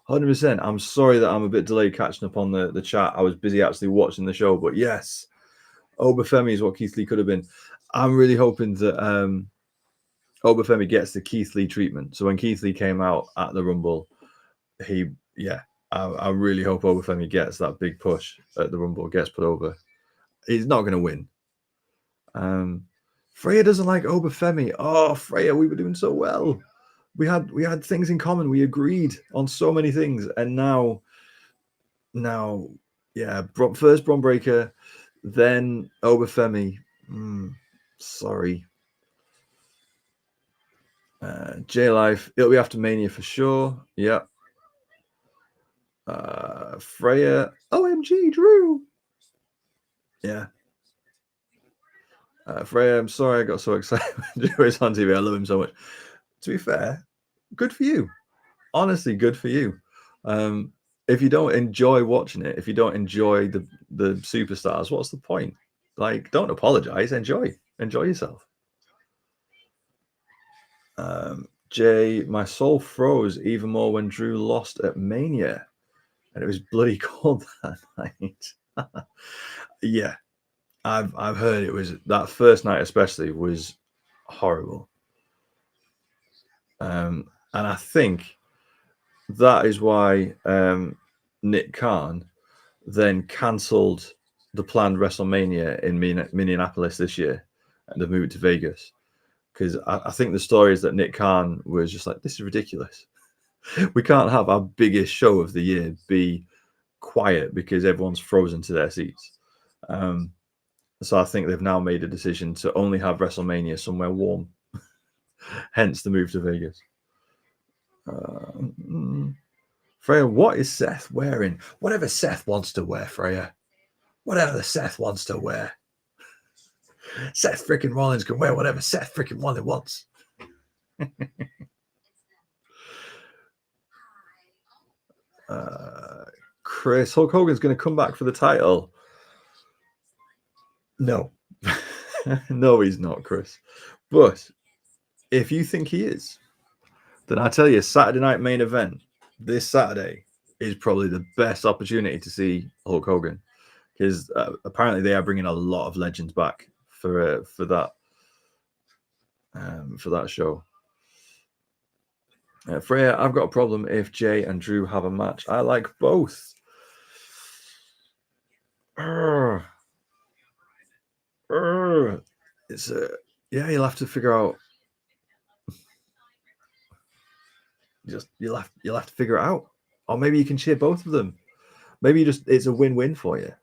100%. I'm sorry that I'm a bit delayed catching up on the chat. I was busy actually watching the show, but yes, Obafemi is what Keith Lee could have been. I'm really hoping that Obafemi gets the Keith Lee treatment. So when Keith Lee came out at the Rumble, I really hope Obafemi gets that big push at the Rumble, gets put over. He's not going to win. Freya doesn't like Obafemi. Oh, Freya, we were doing so well. We had things in common. We agreed on so many things, and now, yeah. First Bron Breakker, then Obafemi. Sorry. J Life. It'll be after Mania for sure. Yeah. Freya. OMG, Drew. Yeah. Freya, I'm sorry I got so excited when Drew is on TV. I love him so much. To be fair, good for you. Honestly, good for you. If you don't enjoy watching it, if you don't enjoy the superstars, what's the point? Like, don't apologize. Enjoy yourself. Jay, my soul froze even more when Drew lost at Mania, and it was bloody cold that night. Yeah, I've heard it was that first night especially was horrible. And I think that is why Nick Khan then cancelled the planned WrestleMania in Minneapolis this year and they've moved it to Vegas. Because I think the story is that Nick Khan was just like, this is ridiculous. We can't have our biggest show of the year be quiet because everyone's frozen to their seats. So I think they've now made a decision to only have WrestleMania somewhere warm. Hence the move to Vegas. Freya, what is Seth wearing? Whatever Seth wants to wear, Freya. Whatever Seth wants to wear. Seth freaking Rollins can wear whatever Seth freaking Rollins wants. Chris, Hulk Hogan's going to come back for the title. No. No, he's not, Chris. But if you think he is, then I tell you, Saturday night main event this Saturday is probably the best opportunity to see Hulk Hogan, because apparently they are bringing a lot of legends back for that show. Freya, I've got a problem if Jay and Drew have a match. I like both. It's yeah, you'll have to figure out. You'll have to figure it out, or maybe you can cheer both of them. Maybe it's a win-win for you.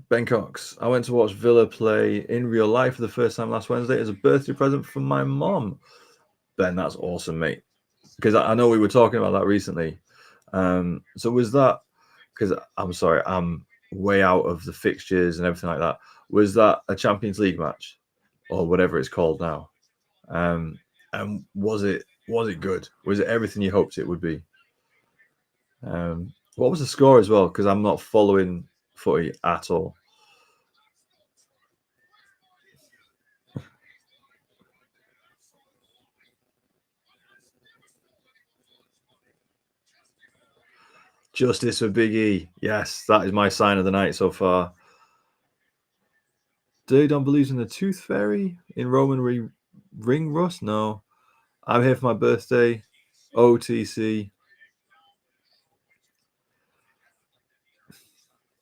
Ben Cox, I went to watch Villa play in real life for the first time last Wednesday as a birthday present from my mom. Ben, that's awesome, mate. Because I know we were talking about that recently. So was that, because I'm sorry, I'm way out of the fixtures and everything like that. Was that a Champions League match or whatever it's called now? And was it good? Was it everything you hoped it would be? What was the score as well? Because I'm not following footy at all. Justice for Big E. Yes, that is my sign of the night so far. Don't believe in the Tooth Fairy in Roman Ring Rust? No. I'm here for my birthday. OTC.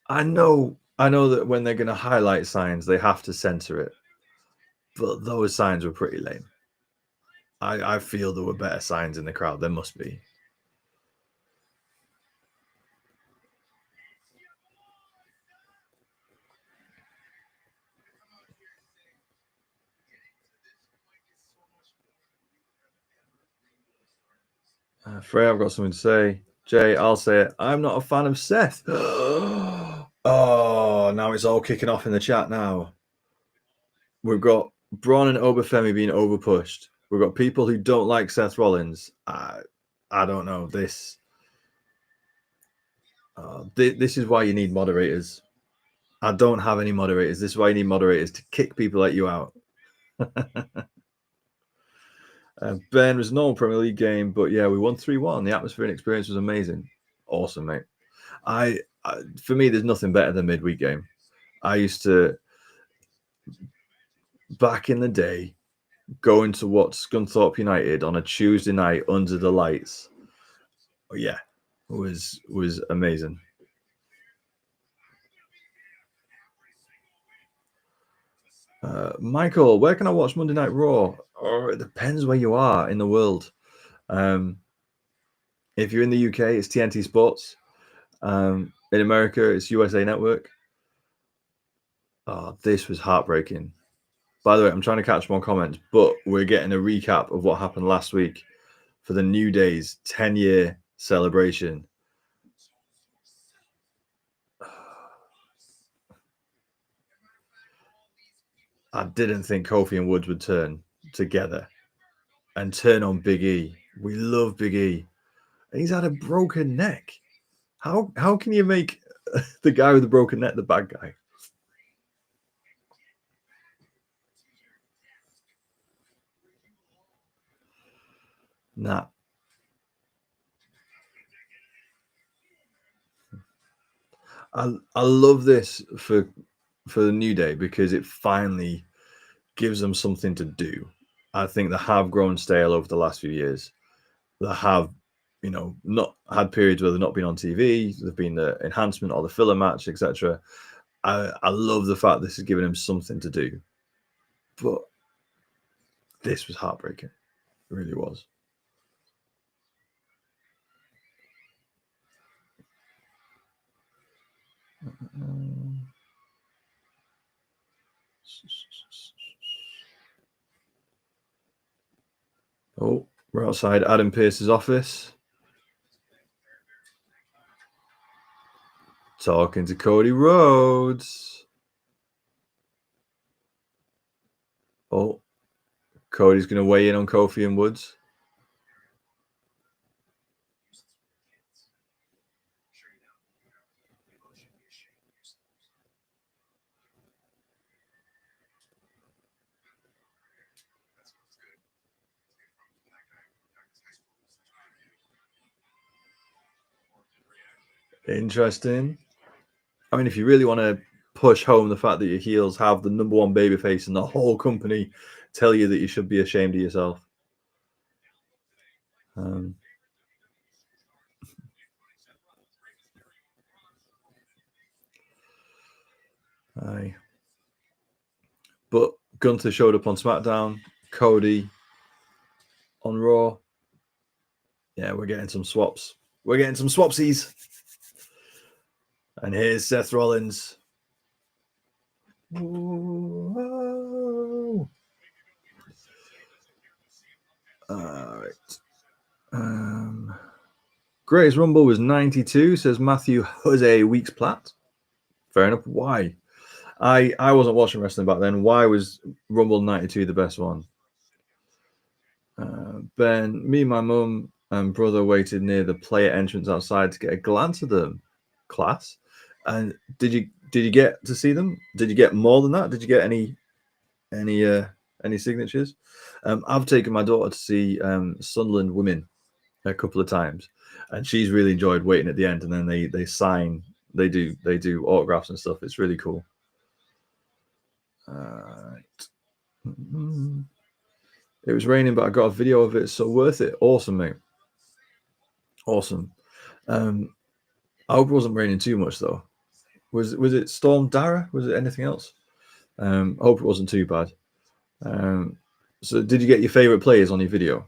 I know that when they're going to highlight signs, they have to censor it. But those signs were pretty lame. I feel there were better signs in the crowd. There must be. Frey, I've got something to say. Jay, I'll say it. I'm not a fan of Seth. Oh, now it's all kicking off in the chat now. We've got Braun and Obafemi being overpushed. We've got people who don't like Seth Rollins. I don't know. This is why you need moderators. I don't have any moderators. This is why you need moderators to kick people like you out. Ben was a normal Premier League game, but yeah, we won 3-1. The atmosphere and experience was amazing. Awesome, mate. For me, there's nothing better than midweek game. I used to, back in the day, going to watch Scunthorpe United on a Tuesday night under the lights. Oh, yeah, was amazing. Michael, where can I watch Monday Night Raw? Oh, it depends where you are in the world. If you're in the UK, it's TNT Sports. In America, it's USA Network. Oh, this was heartbreaking. By the way, I'm trying to catch more comments, but we're getting a recap of what happened last week for the New Day's 10-year celebration. I didn't think Kofi and Woods would turn together and turn on Big E. We love Big E. He's had a broken neck. How can you make the guy with the broken neck the bad guy? Nah. I love this for the New Day because it finally gives them something to do. I think they have grown stale over the last few years. They have, not had periods where they've not been on TV. There've been the enhancement or the filler match, etc. I love the fact this is giving them something to do. But this was heartbreaking. It really was. Oh, we're outside Adam Pearce's office. Talking to Cody Rhodes. Oh, Cody's going to weigh in on Kofi and Woods. Interesting. I mean, if you really want to push home the fact that your heels have the number one babyface in the whole company tell you that you should be ashamed of yourself. Aye. But Gunther showed up on SmackDown. Cody on Raw. Yeah, we're getting some swaps. We're getting some swapsies. And here's Seth Rollins. Whoa. All right. Greatest Rumble was 92, says Matthew Jose Weeks Platt. Fair enough. Why? I wasn't watching wrestling back then. Why was Rumble 92 the best one? Ben, me, my mum, and brother waited near the player entrance outside to get a glance at them. Class. And did you get to see them? Did you get more than that? Did you get any signatures? I've taken my daughter to see Sunderland Women a couple of times, and she's really enjoyed waiting at the end. And then they sign, they do autographs and stuff. It's really cool. It was raining, but I got a video of it, so worth it. Awesome, mate. Awesome. I hope it wasn't raining too much though. Was it Storm Dara? Was it anything else? I hope it wasn't too bad. So did you get your favorite players on your video?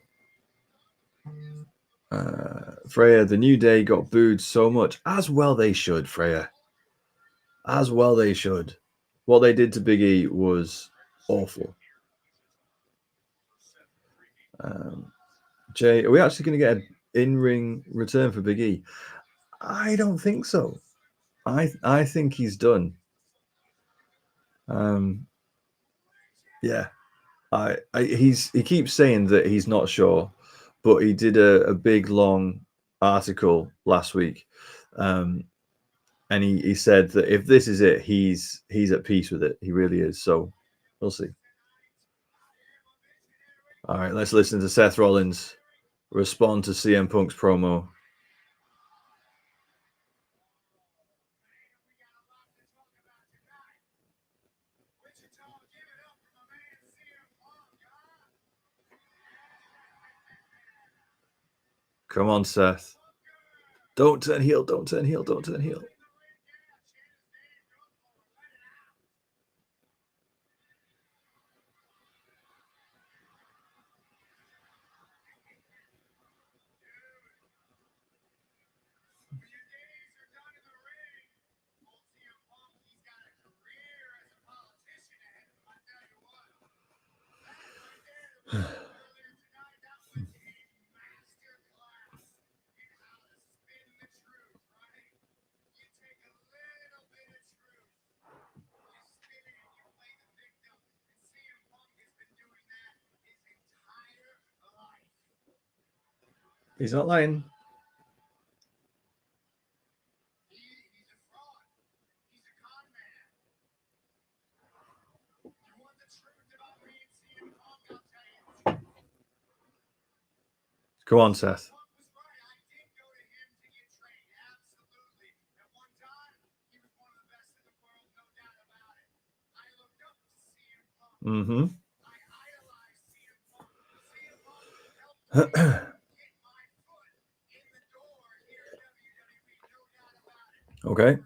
Freya, the New Day got booed so much. As well they should, Freya. As well they should. What they did to Big E was awful. Jay, are we actually going to get an in-ring return for Big E? I don't think so. I think he's done. Yeah. He keeps saying that he's not sure, but he did a big long article last week, and he said that if this is it, he's at peace with it. He really is. So we'll see. All right, let's listen to Seth Rollins respond to CM Punk's promo. Come on, Seth. Don't turn heel. Don't turn heel. Don't turn heel. He's not lying. Come on, Seth. Mm-hmm. Okay.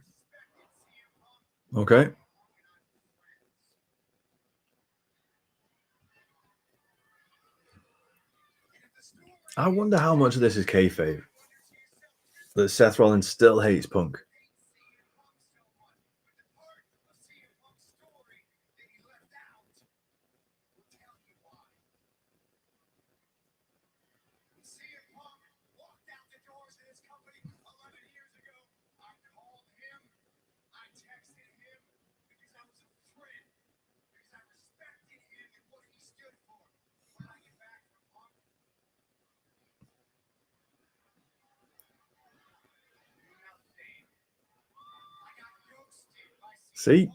Okay. I wonder how much of this is kayfabe. That Seth Rollins still hates Punk. See,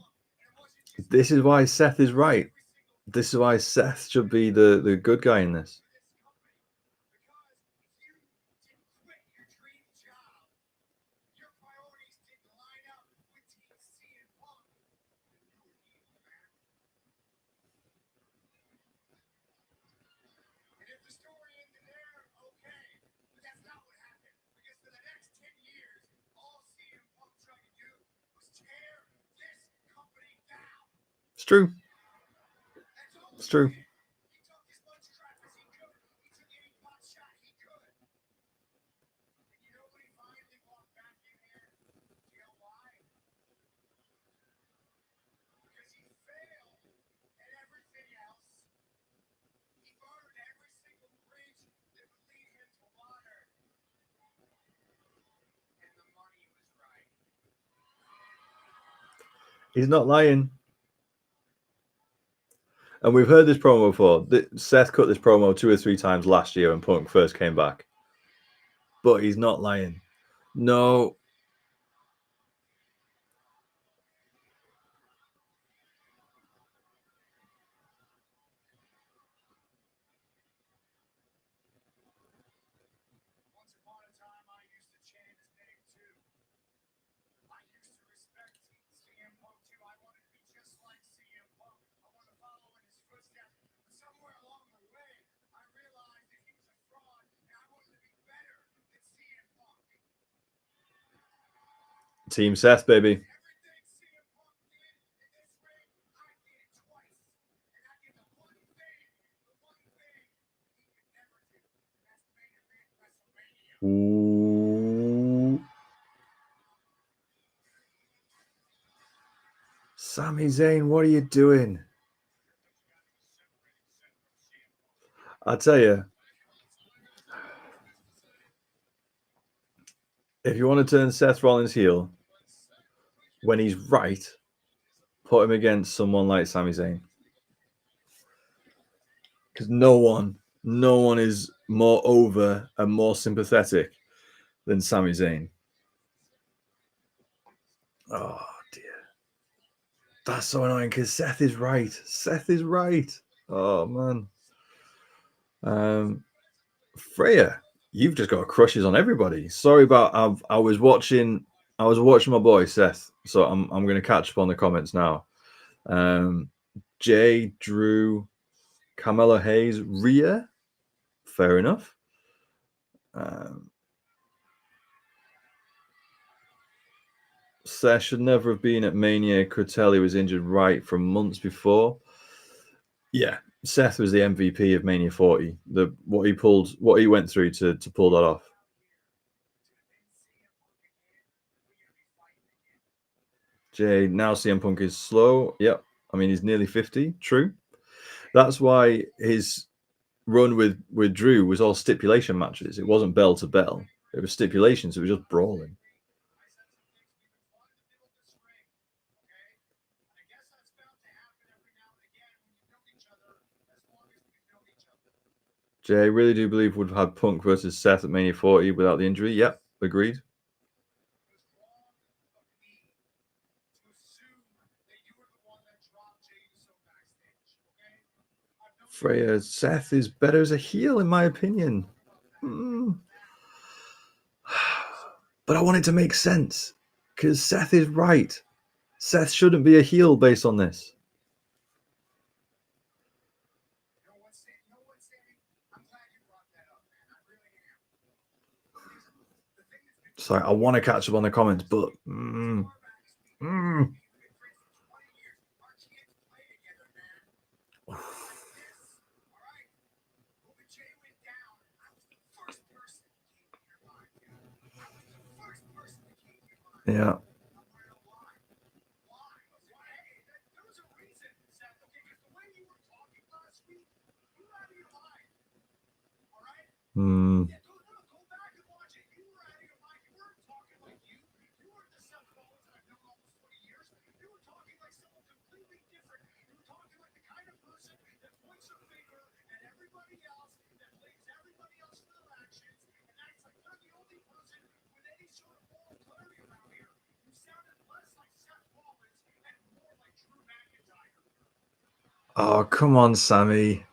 this is why Seth is right. This is why Seth should be the good guy in this. It's true. It's true. He's not lying. And we've heard this promo before. Seth cut this promo 2 or 3 times last year when Punk first came back. But he's not lying. No. Team Seth, baby. Ooh. Sami Zayn, what are you doing? I tell you, if you want to turn Seth Rollins heel, when he's right, put him against someone like Sami Zayn. Because no one is more over and more sympathetic than Sami Zayn. Oh, dear. That's so annoying because Seth is right. Seth is right. Oh, man. Freya, you've just got crushes on everybody. Sorry about I was watching my boy Seth, so I'm going to catch up on the comments now. Jay, Drew, Carmelo Hayes, Rhea. Fair enough. Seth should never have been at Mania. Could tell he was injured right from months before. Yeah, Seth was the MVP of Mania 40. What he went through to pull that off. Jay, now CM Punk is slow. Yep. I mean, he's nearly 50. True. That's why his run with Drew was all stipulation matches. It wasn't bell to bell. It was stipulations. It was just brawling. Jay, I really do believe would have had Punk versus Seth at Mania 40 without the injury. Yep, agreed. Freya, Seth is better as a heel, in my opinion. But I want it to make sense because Seth is right. Seth shouldn't be a heel based on this. Sorry, I want to catch up on the comments, but yeah. Oh, come on, Sammy.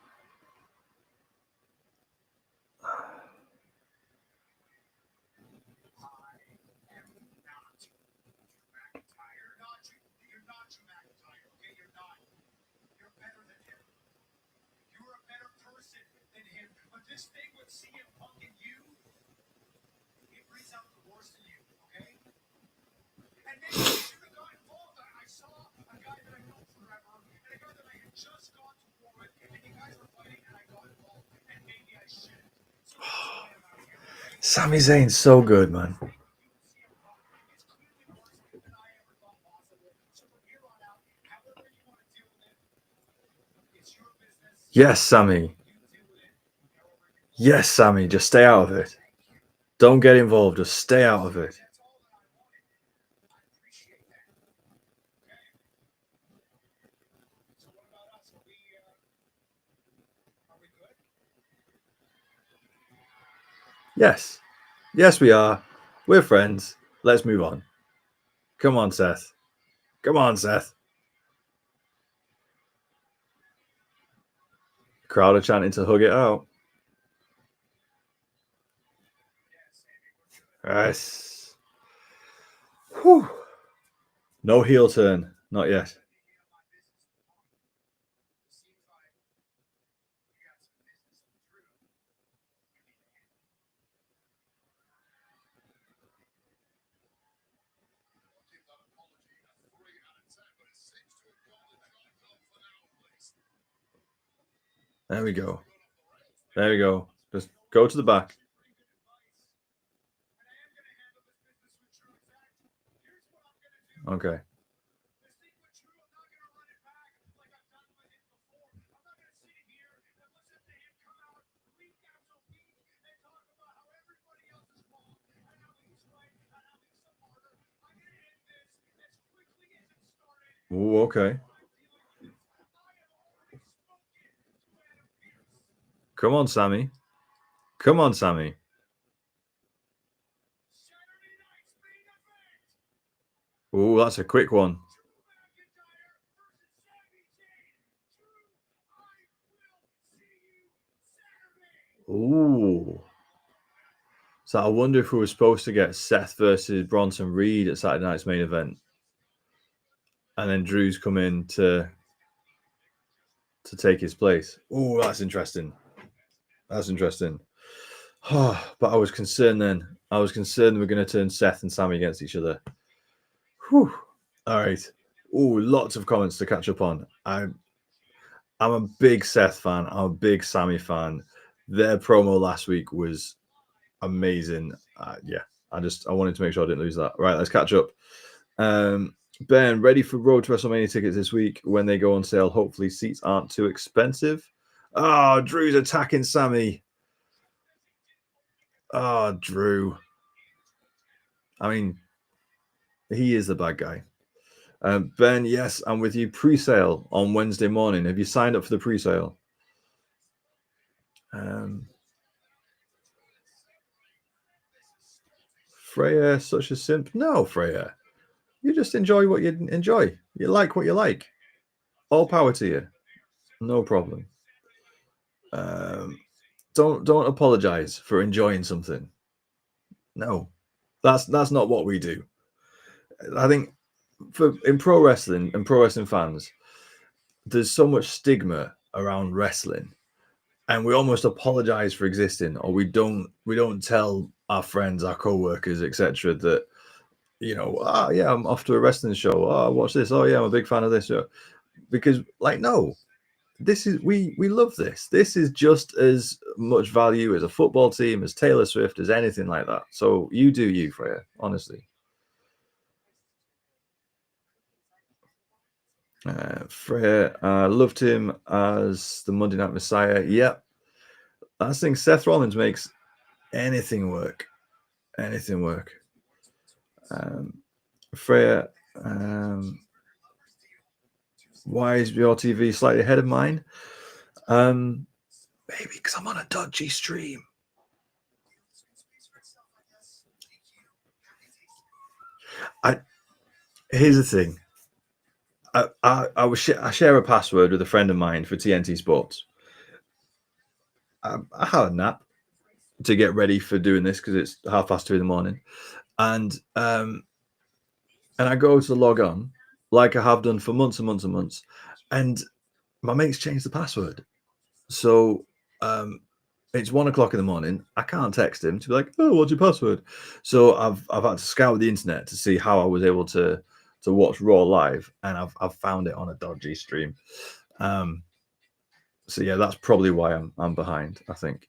Sami Zayn's so good, man. Yes, Sammy. Yes, Sammy. Just stay out of it. Don't get involved. Just stay out of it. Yes. Yes, we are. We're friends. Let's move on. Come on, Seth. Come on, Seth. Crowd are chanting to hug it out. Yes. Whew. No heel turn. Not yet. There we go. There we go. Just go to the back. Okay. Ooh, okay. Come on, Sammy. Come on, Sammy. Ooh, that's a quick one. Ooh. So I wonder if we were supposed to get Seth versus Bronson Reed at Saturday night's main event, and then Drew's come in to take his place. Ooh, that's interesting. That's interesting. But I was concerned then. I was concerned we're going to turn Seth and Sammy against each other. Whew. All right. Ooh, lots of comments to catch up on. I'm a big Seth fan. I'm a big Sammy fan. Their promo last week was amazing. Yeah, I wanted to make sure I didn't lose that. Right, let's catch up. Ben, ready for Road to WrestleMania tickets this week when they go on sale? Hopefully seats aren't too expensive. Oh, Drew's attacking Sammy. Oh, Drew. I mean, he is the bad guy. Ben, yes, I'm with you. Pre-sale on Wednesday morning. Have you signed up for the pre-sale? Freya, such a simp. No, Freya. You just enjoy what you enjoy. You like what you like. All power to you. No problem. Don't apologize for enjoying something. No, that's not what we do. I think in pro wrestling and pro wrestling fans, there's so much stigma around wrestling, and we almost apologize for existing, or we don't tell our friends, our co-workers, etc., that yeah, I'm off to a wrestling show. Oh, watch this. Oh yeah, I'm a big fan of this show. Because no, this is we love this. This is just as much value as a football team, as Taylor Swift, as anything like that. So you do you, Freya, honestly. Freya, loved him as the Monday Night Messiah. Yep. I think Seth Rollins makes anything work. Anything work. Freya, why is your TV slightly ahead of mine? Maybe because I'm on a dodgy stream. Here's the thing. I share a password with a friend of mine for TNT Sports. I had a nap to get ready for doing this because it's 2:30 in the morning, and I go to log on like I have done for months and months and months, and my mate's changed the password. So it's 1 o'clock in the morning. I can't text him to be like, "Oh, what's your password?" So I've had to scour the internet to see how I was able to watch Raw live, and I've found it on a dodgy stream. So yeah, that's probably why I'm behind, I think.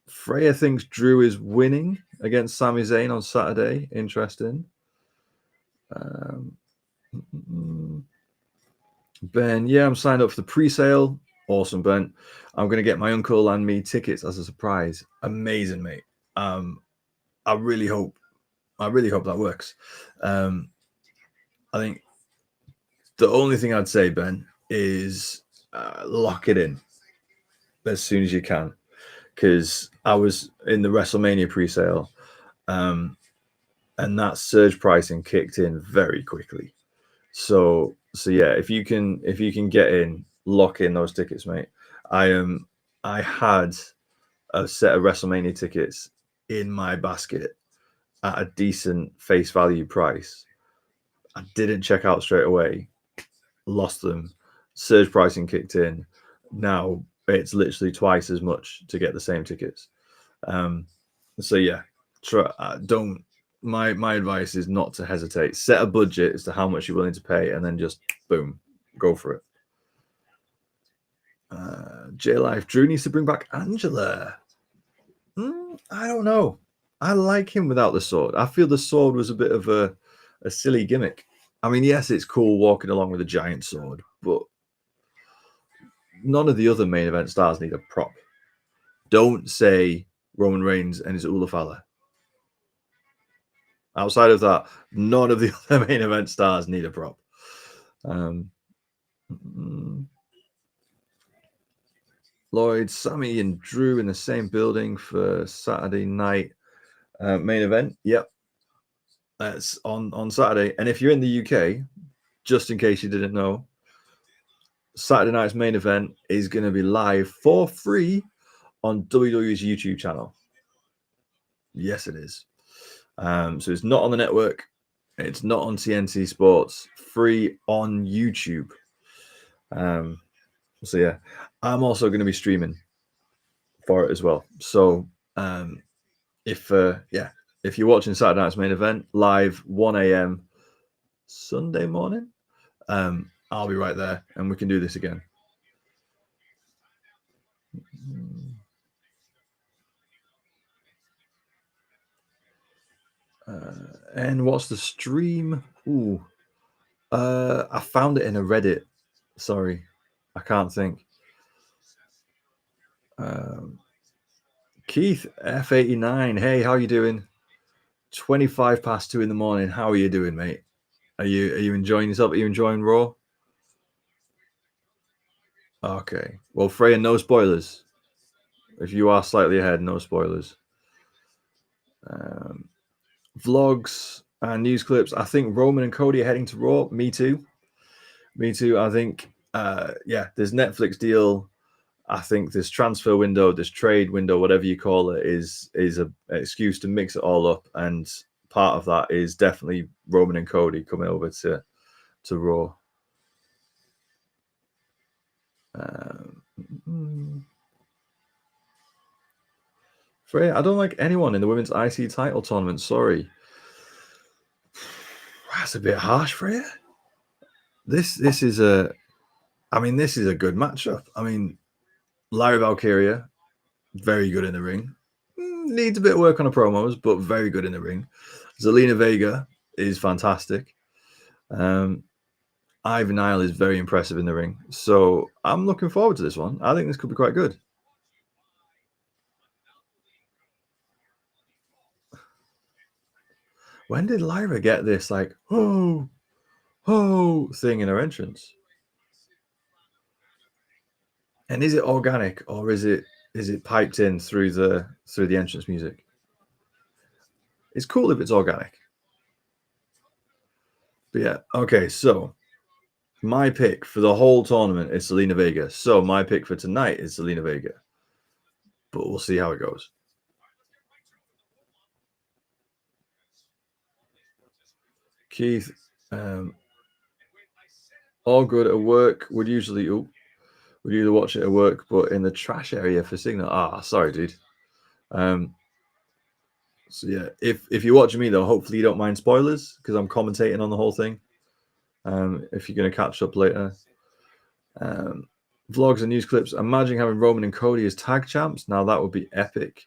Freya thinks Drew is winning against Sami Zayn on Saturday. Interesting. Ben, yeah, I'm signed up for the pre-sale. Awesome, Ben. I'm going to get my uncle and me tickets as a surprise. Amazing, mate. I really hope that works. I think the only thing I'd say, Ben, is lock it in as soon as you can, because I was in the WrestleMania pre-sale, and that surge pricing kicked in very quickly. So yeah, if you can get in, lock in those tickets, mate. I had a set of WrestleMania tickets in my basket at a decent face value price. I didn't check out straight away, lost them. Surge pricing kicked in. Now it's literally twice as much to get the same tickets. So yeah, don't. My advice is not to hesitate. Set a budget as to how much you're willing to pay, and then just boom, go for it. J Life Drew needs to bring back Angela. I don't know. I like him without the sword. I feel the sword was a bit of a silly gimmick. I mean, yes, it's cool walking along with a giant sword, but none of the other main event stars need a prop. Don't say Roman Reigns and his Ulafala. Outside of that, none of the other main event stars need a prop. Lloyd, Sammy, and Drew in the same building for Saturday night main event. Yep, that's on Saturday. And if you're in the UK, just in case you didn't know, Saturday night's main event is going to be live for free on WWE's YouTube channel. Yes, it is. So it's not on the network. It's not on TNT Sports. Free on YouTube. So yeah, I'm also going to be streaming for it as well. So if you're watching Saturday night's main event live 1 a.m. Sunday morning, I'll be right there and we can do this again. And what's the stream? I found it in a Reddit. Sorry, I can't think. Keith F89. Hey, how you doing? 2:25 in the morning. How are you doing, mate? Are you enjoying yourself? Are you enjoying Raw? Okay. Well, Freya, no spoilers. If you are slightly ahead, no spoilers. Vlogs and news clips. I think Roman and Cody are heading to Raw. Me too. I think, this Netflix deal. I think this transfer window, this trade window, whatever you call it, is an excuse to mix it all up. And part of that is definitely Roman and Cody coming over to Raw. Freya, I don't like anyone in the women's IC title tournament. Sorry. That's a bit harsh, Freya. This is a good matchup. I mean, Larry Valkyria, very good in the ring. Needs a bit of work on the promos, but very good in the ring. Zelina Vega is fantastic. Ivy Nile is very impressive in the ring. So I'm looking forward to this one. I think this could be quite good. When did Lyra get this like ho thing in her entrance? And is it organic or is it piped in through the entrance music? It's cool if it's organic. But yeah, okay, so my pick for the whole tournament is Selena Vega. So my pick for tonight is Selena Vega. But we'll see how it goes. Keith, all good at work. Would either watch it at work, but in the trash area for signal. Sorry, dude. So yeah, if you're watching me though, hopefully you don't mind spoilers because I'm commentating on the whole thing. If you're gonna catch up later, vlogs and news clips. Imagine having Roman and Cody as tag champs. Now that would be epic.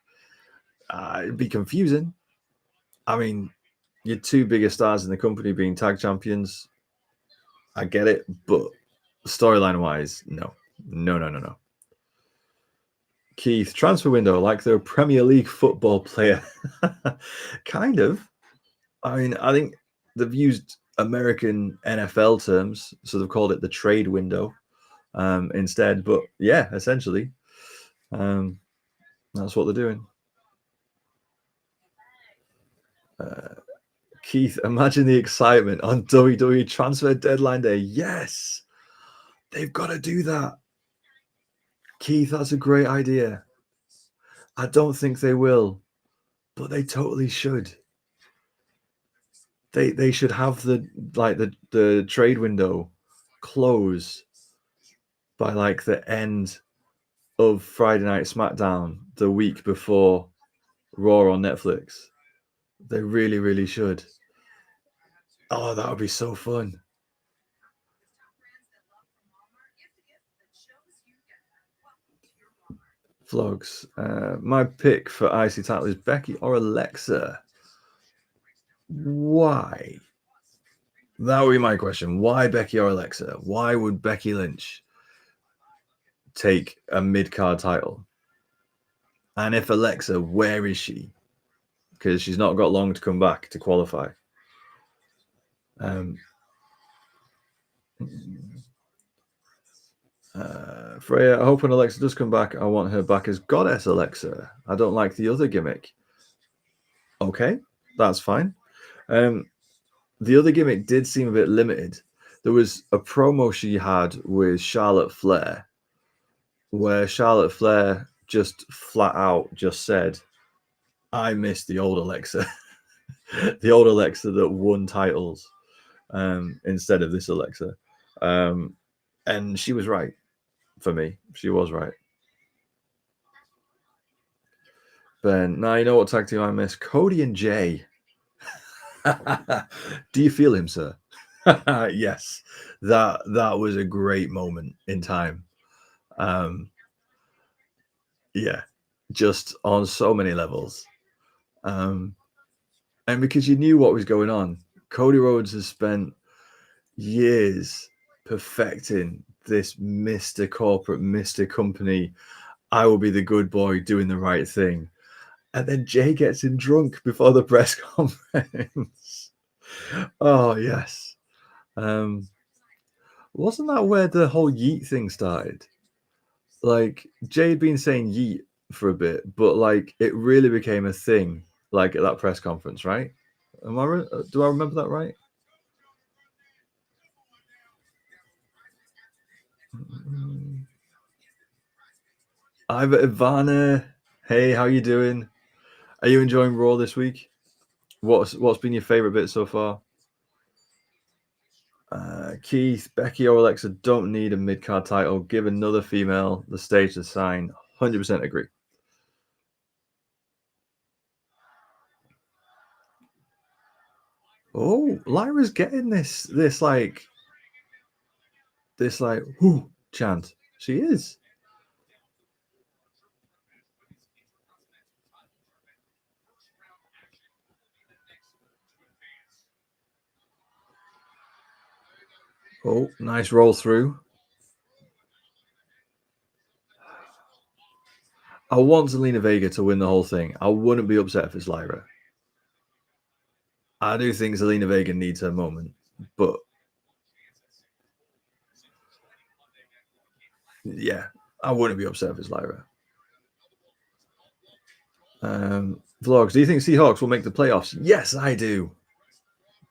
It'd be confusing. I mean, your two biggest stars in the company being tag champions. I get it, but storyline wise, no. Keith, transfer window like they're a Premier League football player. Kind of. I mean, I think they've used American NFL terms, so they've called it the trade window instead. But yeah, essentially, that's what they're doing. Keith, imagine the excitement on WWE transfer deadline day. Yes, they've got to do that. Keith, that's a great idea. I don't think they will, but they totally should. They should have the trade window close by like the end of Friday Night SmackDown the week before Raw on Netflix. They really, really should. Oh, that would be so fun. Vlogs. My pick for IC title is Becky or Alexa. Why? That would be my question. Why Becky or Alexa? Why would Becky Lynch take a mid-card title? And if Alexa, where is she? Because she's not got long to come back to qualify. Freya, I hope when Alexa does come back, I want her back as Goddess Alexa. I don't like the other gimmick. Okay, that's fine. The other gimmick did seem a bit limited. There was a promo she had with Charlotte Flair where Charlotte Flair just flat out just said, I miss the old Alexa. The old Alexa that won titles instead of this Alexa. And she was right for me. She was right. Ben, now you know what tag team I miss? Cody and Jay. Do you feel him, sir? Yes, that was a great moment in time. Yeah, just on so many levels. And because you knew what was going on, Cody Rhodes has spent years perfecting this Mr. Corporate, Mr. Company. I will be the good boy doing the right thing. And then Jay gets him drunk before the press conference. Oh, yes. Wasn't that where the whole yeet thing started? Like, Jay had been saying yeet for a bit, but like it really became a thing, like at that press conference, right? Do I remember that right? Iva Ivana, hey, how you doing? Are you enjoying Raw this week? What's been your favorite bit so far? Keith, Becky, or Alexa don't need a mid card title. Give another female the stage to sign. 100% agree. Oh, Lyra's getting this like whoo chant. She is. Oh, nice roll through. I want Zelina Vega to win the whole thing. I wouldn't be upset if it's Lyra. I do think Zelina Vega needs her moment, but yeah, I wouldn't be upset if it's Lyra. Vlogs, do you think Seahawks will make the playoffs? Yes, I do.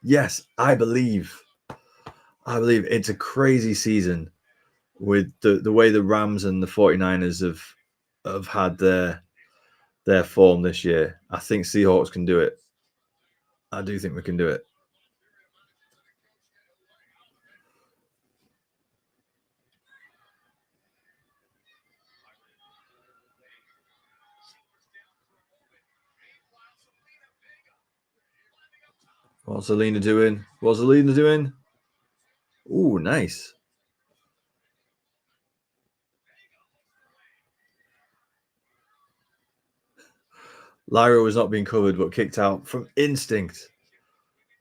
Yes, I believe. I believe it's a crazy season with the way the Rams and the 49ers have had their form this year. I think Seahawks can do it. I do think we can do it. What's Alina doing? What's Alina doing? Ooh, nice. Lyra was not being covered, but kicked out from instinct.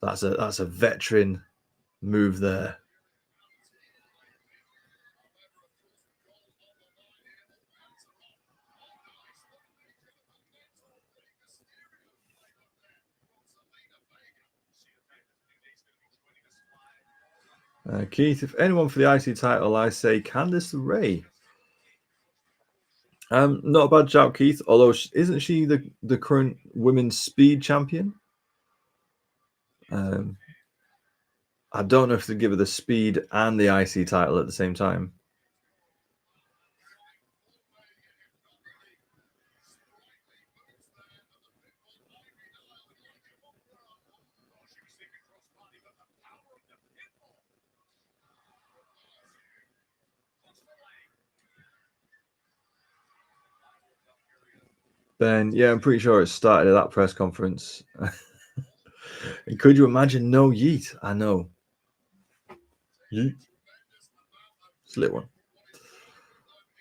That's a veteran move there. Keith, if anyone for the IC title, I say Candice LeRae. Not a bad shout, Keith. Although isn't she the current women's speed champion? I don't know if they give her the speed and the IC title at the same time. Ben, yeah, I'm pretty sure it started at that press conference. And could you imagine no yeet? I know. Yeet. It's a little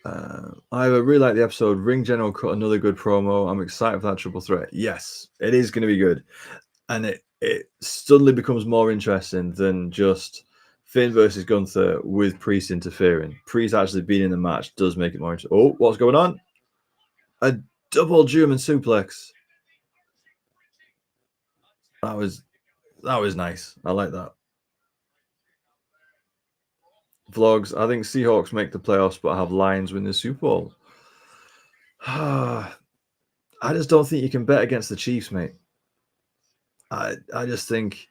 one. I really like the episode. Ring General cut another good promo. I'm excited for that triple threat. Yes, it is going to be good. And it suddenly becomes more interesting than just Finn versus Gunther with Priest interfering. Priest actually being in the match does make it more interesting. Oh, what's going on? A double German suplex. That was nice. I like that. Vlogs. I think Seahawks make the playoffs, but have Lions win the Super Bowl. I just don't think you can bet against the Chiefs, mate. I just think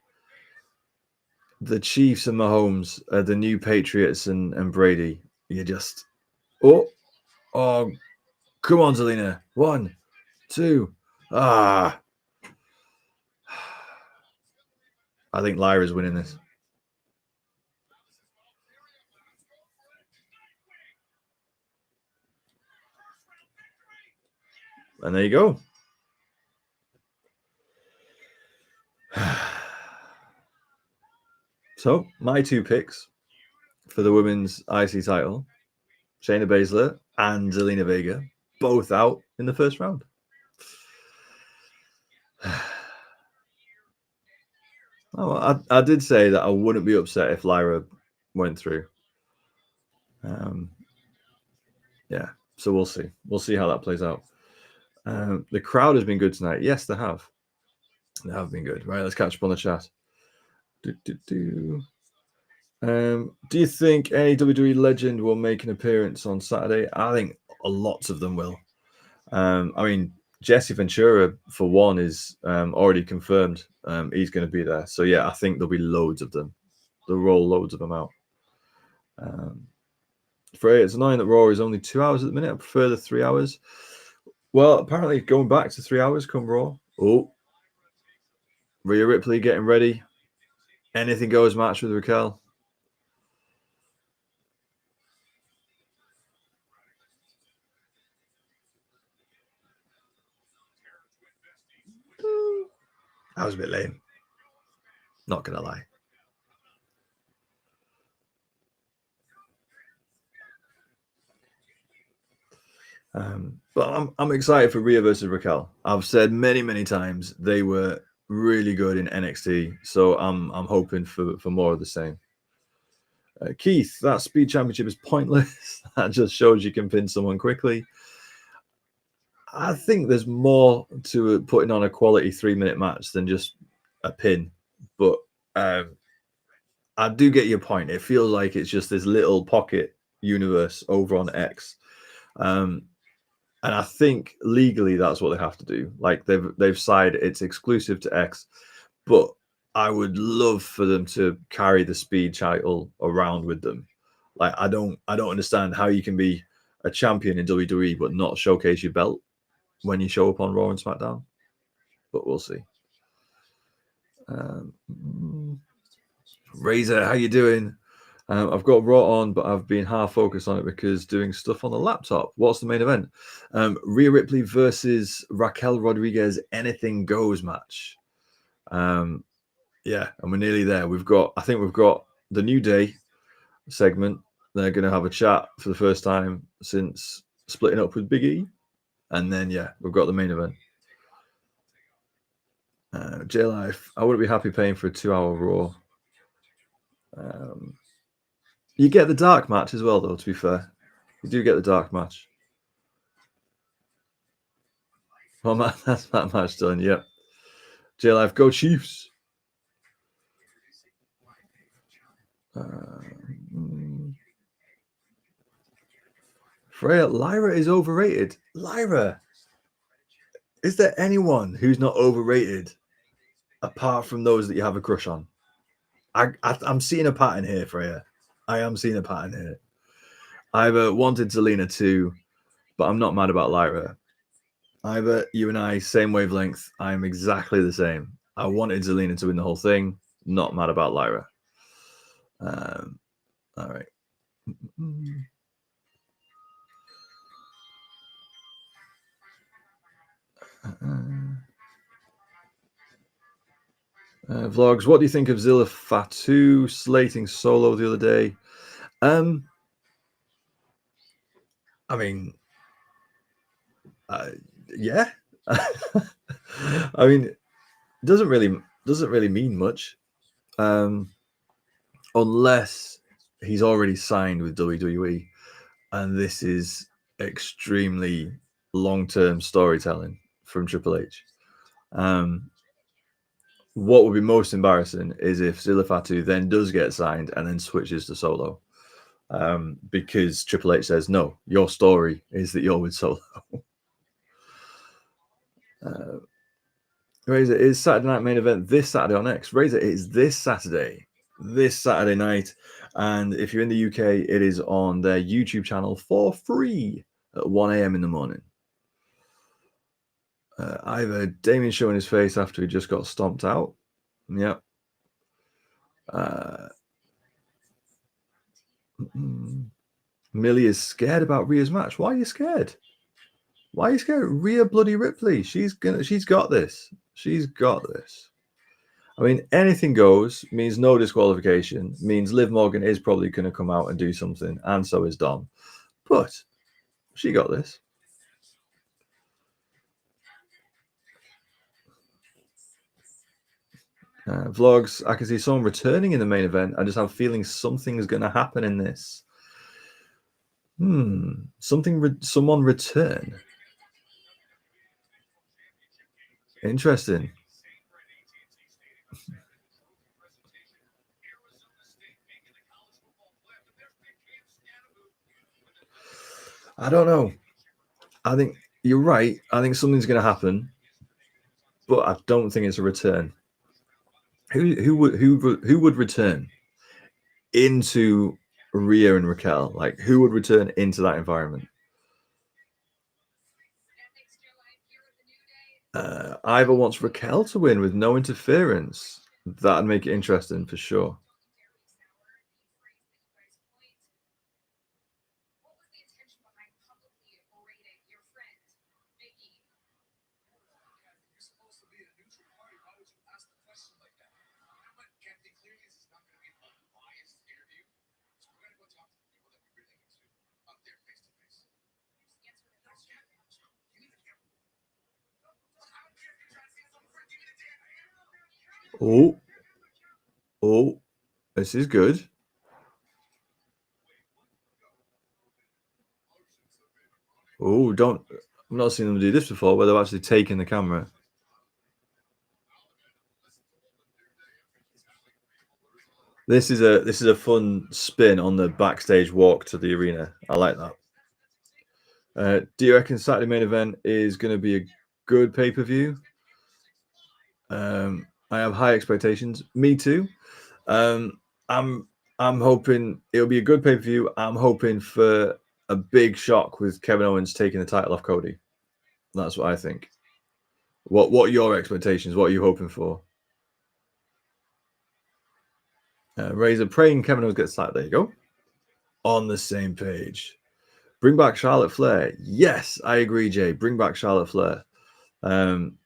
the Chiefs and Mahomes are the new Patriots and Brady. You just oh come on, Zelina. 1, 2. I think Lyra's winning this. And there you go. So, my two picks for the women's IC title, Shayna Baszler and Zelina Vega, both out in the first round. I did say that I wouldn't be upset if Lyra went through. Yeah, so we'll see. We'll see how that plays out. The crowd has been good tonight. Yes, they have. They have been good. Right, let's catch up on the chat. Do you think any WWE legend will make an appearance on Saturday? I think lots of them will. I mean, Jesse Ventura, for one, is already confirmed. He's going to be there. So, yeah, I think there'll be loads of them. They'll roll loads of them out. Frey, it's annoying that Raw is only 2 hours at the minute. I prefer the 3 hours. Well, apparently going back to 3 hours come Raw. Oh, Rhea Ripley getting ready. Anything goes match with Raquel. That was a bit lame. Not going to lie. But I'm excited for Rhea versus Raquel. I've said many times they were really good in NXT, so I'm hoping for more of the same. Keith, that speed championship is pointless. That just shows you can pin someone quickly. I think there's more to putting on a quality 3-minute match than just a pin, but I do get your point. It feels like it's just this little pocket universe over on X. And I think legally that's what they have to do. Like they've signed it's exclusive to X, but I would love for them to carry the speed title around with them. Like I don't understand how you can be a champion in WWE but not showcase your belt when you show up on Raw and SmackDown. But we'll see. Razor, how you doing? I've got Raw on, but I've been half focused on it because doing stuff on the laptop. What's the main event? Rhea Ripley versus Raquel Rodriguez Anything Goes match. Yeah, and we're nearly there. I think we've got the New Day segment. They're going to have a chat for the first time since splitting up with Big E. And then, yeah, we've got the main event. J Life, I wouldn't be happy paying for a 2-hour Raw. You get the dark match as well, though, to be fair. You do get the dark match. Well, that's that match done, yep. J Life, go Chiefs. Freya, Lyra is overrated. Lyra, is there anyone who's not overrated apart from those that you have a crush on? I'm seeing a pattern here, Freya. I am seeing a pattern here. I've wanted Zelina too, but I'm not mad about Lyra. Either you and I, same wavelength. I'm exactly the same. I wanted Zelina to win the whole thing. Not mad about Lyra. All right. Vlogs, what do you think of Zilla Fatu slating Solo the other day? I mean, yeah. I mean, it doesn't really mean much, unless he's already signed with WWE, and this is extremely long-term storytelling from Triple H. What would be most embarrassing is if Zilla Fatu then does get signed and then switches to Solo, because Triple H says, no, your story is that you're with Solo. Razor, is Saturday night main event this Saturday or next? Razor, it is this Saturday night. And if you're in the UK, it is on their YouTube channel for free at 1 a.m. in the morning. Either Damien showing his face after he just got stomped out. Yep. Millie is scared about Rhea's match. Why are you scared? Why are you scared? Rhea bloody Ripley. She's got this. She's got this. I mean, anything goes means no disqualification, means Liv Morgan is probably going to come out and do something, and so is Dom. But she got this. Vlogs, I can see someone returning in the main event. I just have a feeling something is going to happen in this. Someone return. Interesting. I don't know. I think you're right. I think something's going to happen, but I don't think it's a return. Who would return into Rhea and Raquel? Like, who would return into that environment? Ivor wants Raquel to win with no interference. That'd make it interesting for sure. Oh, this is good. Oh, I've not seen them do this before, where they've actually taken the camera. This is a fun spin on the backstage walk to the arena. I like that. Do you reckon Saturday main event is going to be a good pay-per-view? I have high expectations. Me too. Um, I'm hoping it'll be a good pay-per-view. I'm hoping for a big shock with Kevin Owens taking the title off Cody. That's what I think. What are your expectations? What are you hoping for? Razor praying Kevin Owens gets that. There you go. On the same page. Bring back Charlotte Flair. Yes, I agree, Jay. Bring back Charlotte Flair. And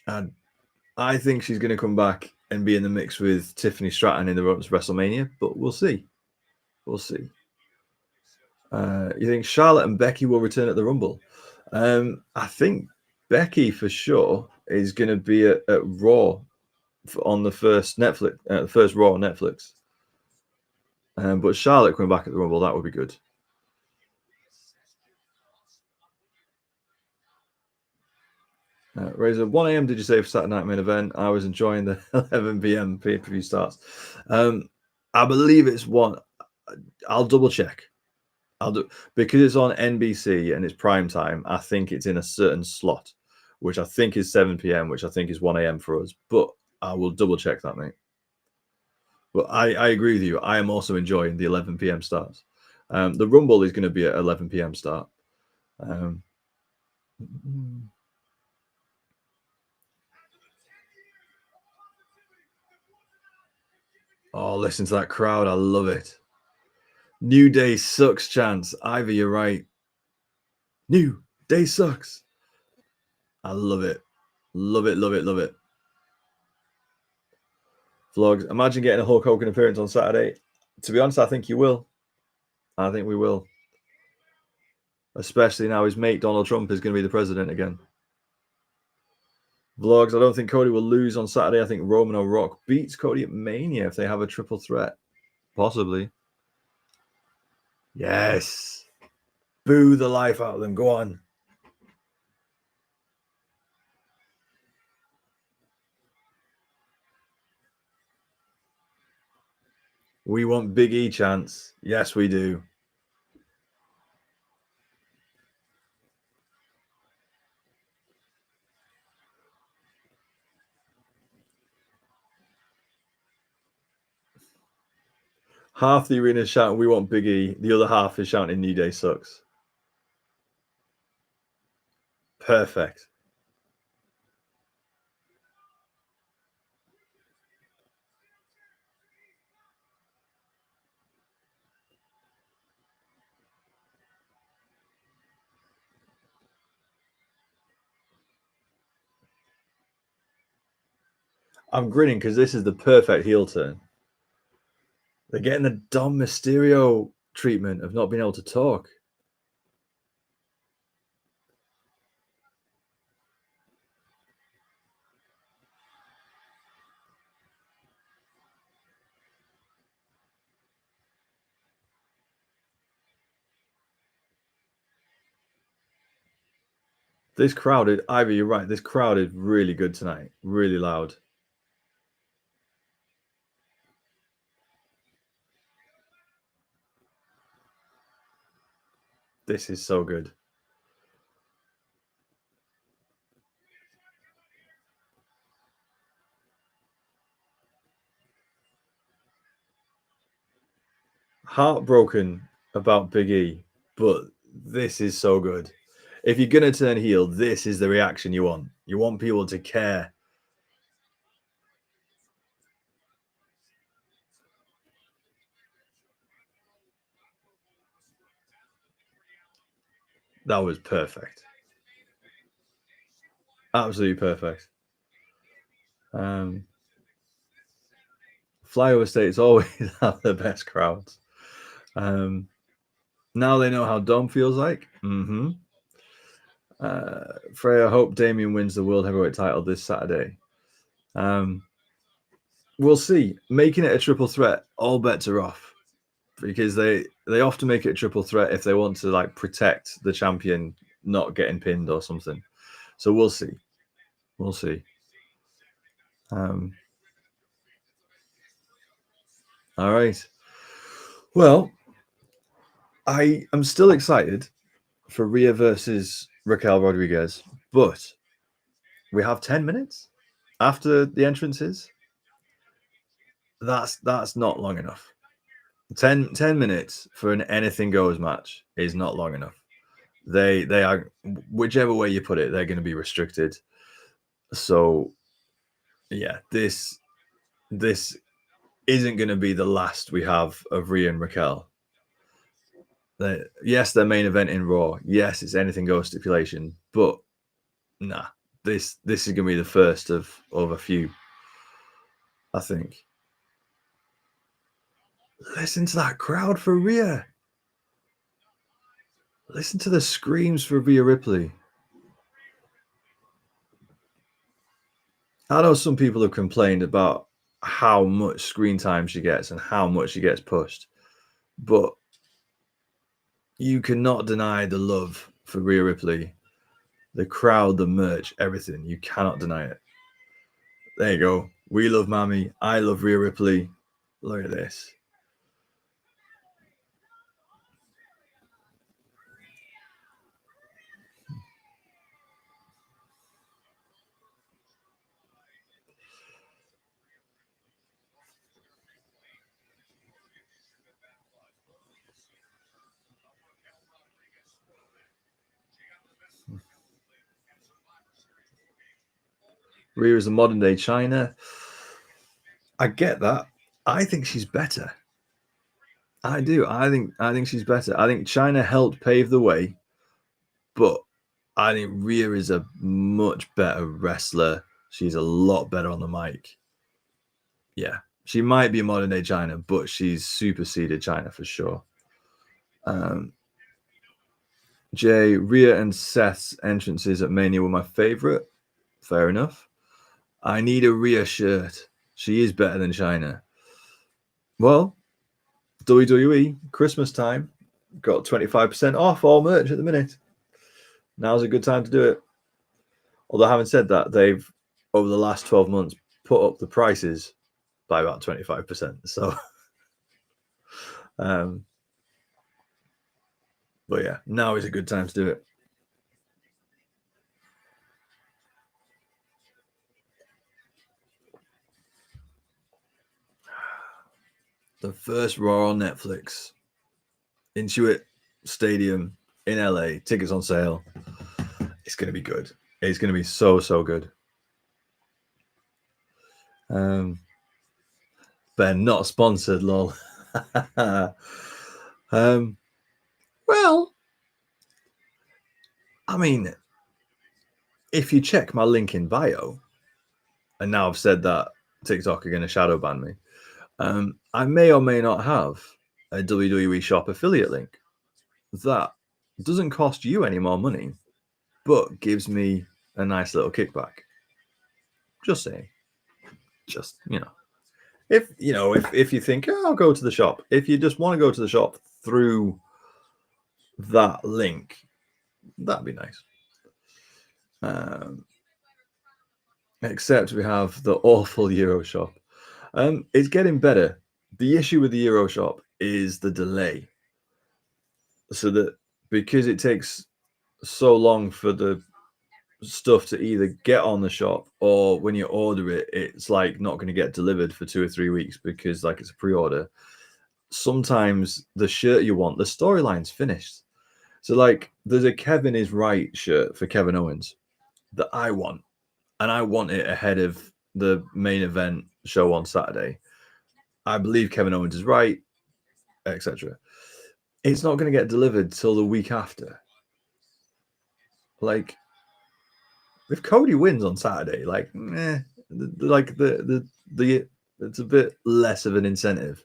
I think she's going to come back and be in the mix with Tiffany Stratton in the run to WrestleMania, but we'll see. We'll see. You think Charlotte and Becky will return at the Rumble? I think Becky for sure is going to be at Raw on the first Netflix, the first Raw on Netflix. But Charlotte coming back at the Rumble, that would be good. Razor, 1 a.m. did you say for Saturday night main event? I was enjoying the 11 p.m. pay-per-view starts. I believe it's 1. I'll double check. I'll do because it's on NBC and it's prime time. I think it's in a certain slot, which I think is 7 p.m., which I think is 1 a.m. for us. But I will double check that, mate. But I agree with you. I am also enjoying the 11 p.m. starts. The Rumble is going to be at 11 p.m. start. Oh, listen to that crowd. I love it. New Day sucks chance. Ivy, you're right. New Day sucks. I love it. Love it, love it, love it. Vlogs. Imagine getting a Hulk Hogan appearance on Saturday. To be honest, I think you will. I think we will. Especially now his mate Donald Trump is going to be the president again. Vlogs. I don't think Cody will lose on Saturday. I think Roman or Rock beats Cody at Mania if they have a triple threat. Possibly. Yes. Boo the life out of them. Go on. We want Big E chance. Yes, we do. Half the arena is shouting, we want Big E. The other half is shouting, New Day sucks. Perfect. I'm grinning because this is the perfect heel turn. They're getting the Dom Mysterio treatment of not being able to talk. This crowd, Ivy, you're right. This crowd is really good tonight. Really loud. This is so good. Heartbroken about Big E, but this is so good. If you're going to turn heel, this is the reaction you want. You want people to care. That was perfect. Absolutely perfect. Flyover states always have the best crowds. Now they know how Dom feels like. Freya, hope Damien wins the World Heavyweight title this Saturday. We'll see. Making it a triple threat, all bets are off. Because they often make it a triple threat if they want to like protect the champion not getting pinned or something. So we'll see. We'll see. All right. Well, I am still excited for Rhea versus Raquel Rodriguez, but we have 10 minutes. after the entrances, that's not long enough. 10 minutes for an anything goes match is not long enough. They are, whichever way you put it, they're going to be restricted. So yeah, this isn't going to be the last we have of Rhea and Raquel. Yes, their main event in Raw. Yes, it's anything goes stipulation, but nah, this is going to be the first of a few, I think. Listen to that crowd for Rhea. Listen to the screams for Rhea Ripley. I know some people have complained about how much screen time she gets and how much she gets pushed, but you cannot deny the love for Rhea Ripley. The crowd, the merch, everything. You cannot deny it. There you go. We love Mammy. I love Rhea Ripley. Look at this. Rhea is a modern day China. I get that. I think she's better. I do. I think she's better. I think China helped pave the way, but I think Rhea is a much better wrestler. She's a lot better on the mic. Yeah, she might be modern day China, but she's superseded China for sure. Jay, Rhea and Seth's entrances at Mania were my favorite. Fair enough. I need a Rhea shirt. She is better than China. Well, WWE, Christmas time, got 25% off all merch at the minute. Now's a good time to do it. Although having said that, they've, over the last 12 months, put up the prices by about 25%. So, but yeah, now is a good time to do it. The first Raw on Netflix. Intuit Stadium in LA. Tickets on sale. It's going to be good. It's going to be so good. Ben, not sponsored, lol. Well, I mean, if you check my link in bio, and now I've said that TikTok are going to shadow ban me, I may or may not have a WWE shop affiliate link that doesn't cost you any more money, but gives me a nice little kickback. Just saying. Just, if you think, oh, I'll go to the shop, if you just want to go to the shop through that link, that'd be nice. Except we have the awful Euro shop. It's getting better. The issue with the Euro shop is the delay. So that because it takes so long for the stuff to either get on the shop, or when you order it, it's like not going to get delivered for 2 or 3 weeks because like it's a pre-order. Sometimes the shirt you want, the storyline's finished. So like there's a Kevin is right shirt for Kevin Owens that I want, and I want it ahead of the main event show on Saturday. I believe Kevin Owens is right, etc. It's not going to get delivered till the week after. Like, if Cody wins on Saturday, like, the it's a bit less of an incentive.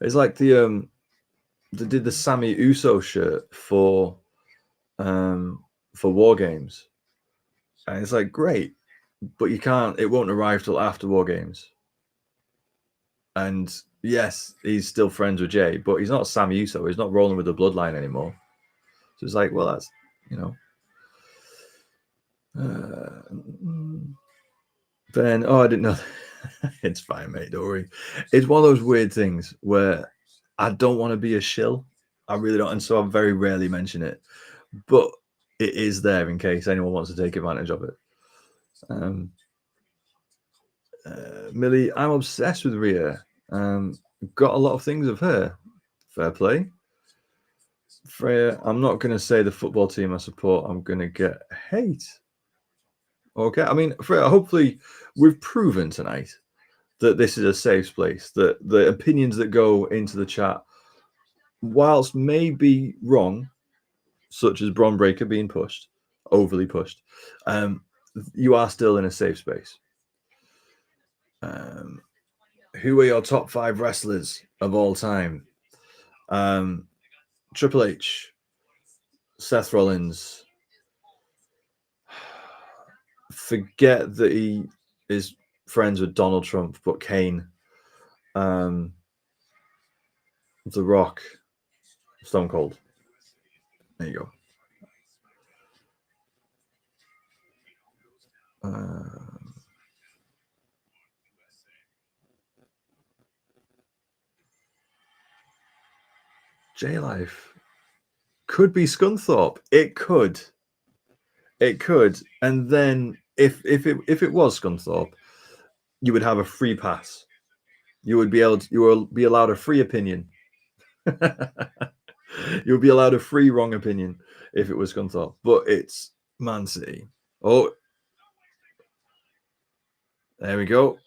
It's like they did the Sammy Uso shirt for War Games, and it's like great, but you can't. It won't arrive till after War Games. And yes, he's still friends with Jay, but he's not Sammy Uso. He's not rolling with the bloodline anymore. So it's like, well, that's Ben, I didn't know. It's fine, mate. Don't worry. It's one of those weird things where I don't want to be a shill. I really don't. And so I very rarely mention it. but it is there in case anyone wants to take advantage of it. Millie, I'm obsessed with Rhea. Got a lot of things of her. Fair play. Freya, I'm not going to say the football team I support. I'm going to get hate. Okay. I mean, Freya, hopefully we've proven tonight that this is a safe place, that the opinions that go into the chat, whilst may be wrong, such as Bron Breakker being pushed, overly pushed, you are still in a safe space. Who are your top 5 wrestlers of all time? Triple H, Seth Rollins. Forget that he is friends with Donald Trump, but Kane, The Rock, Stone Cold. There you go. J-Life could be Scunthorpe. It could. And then if it was Scunthorpe, you would have a free pass. You will be allowed a free opinion. You'll be allowed a free wrong opinion if it was Scunthorpe. But it's Man City. Oh, there we go.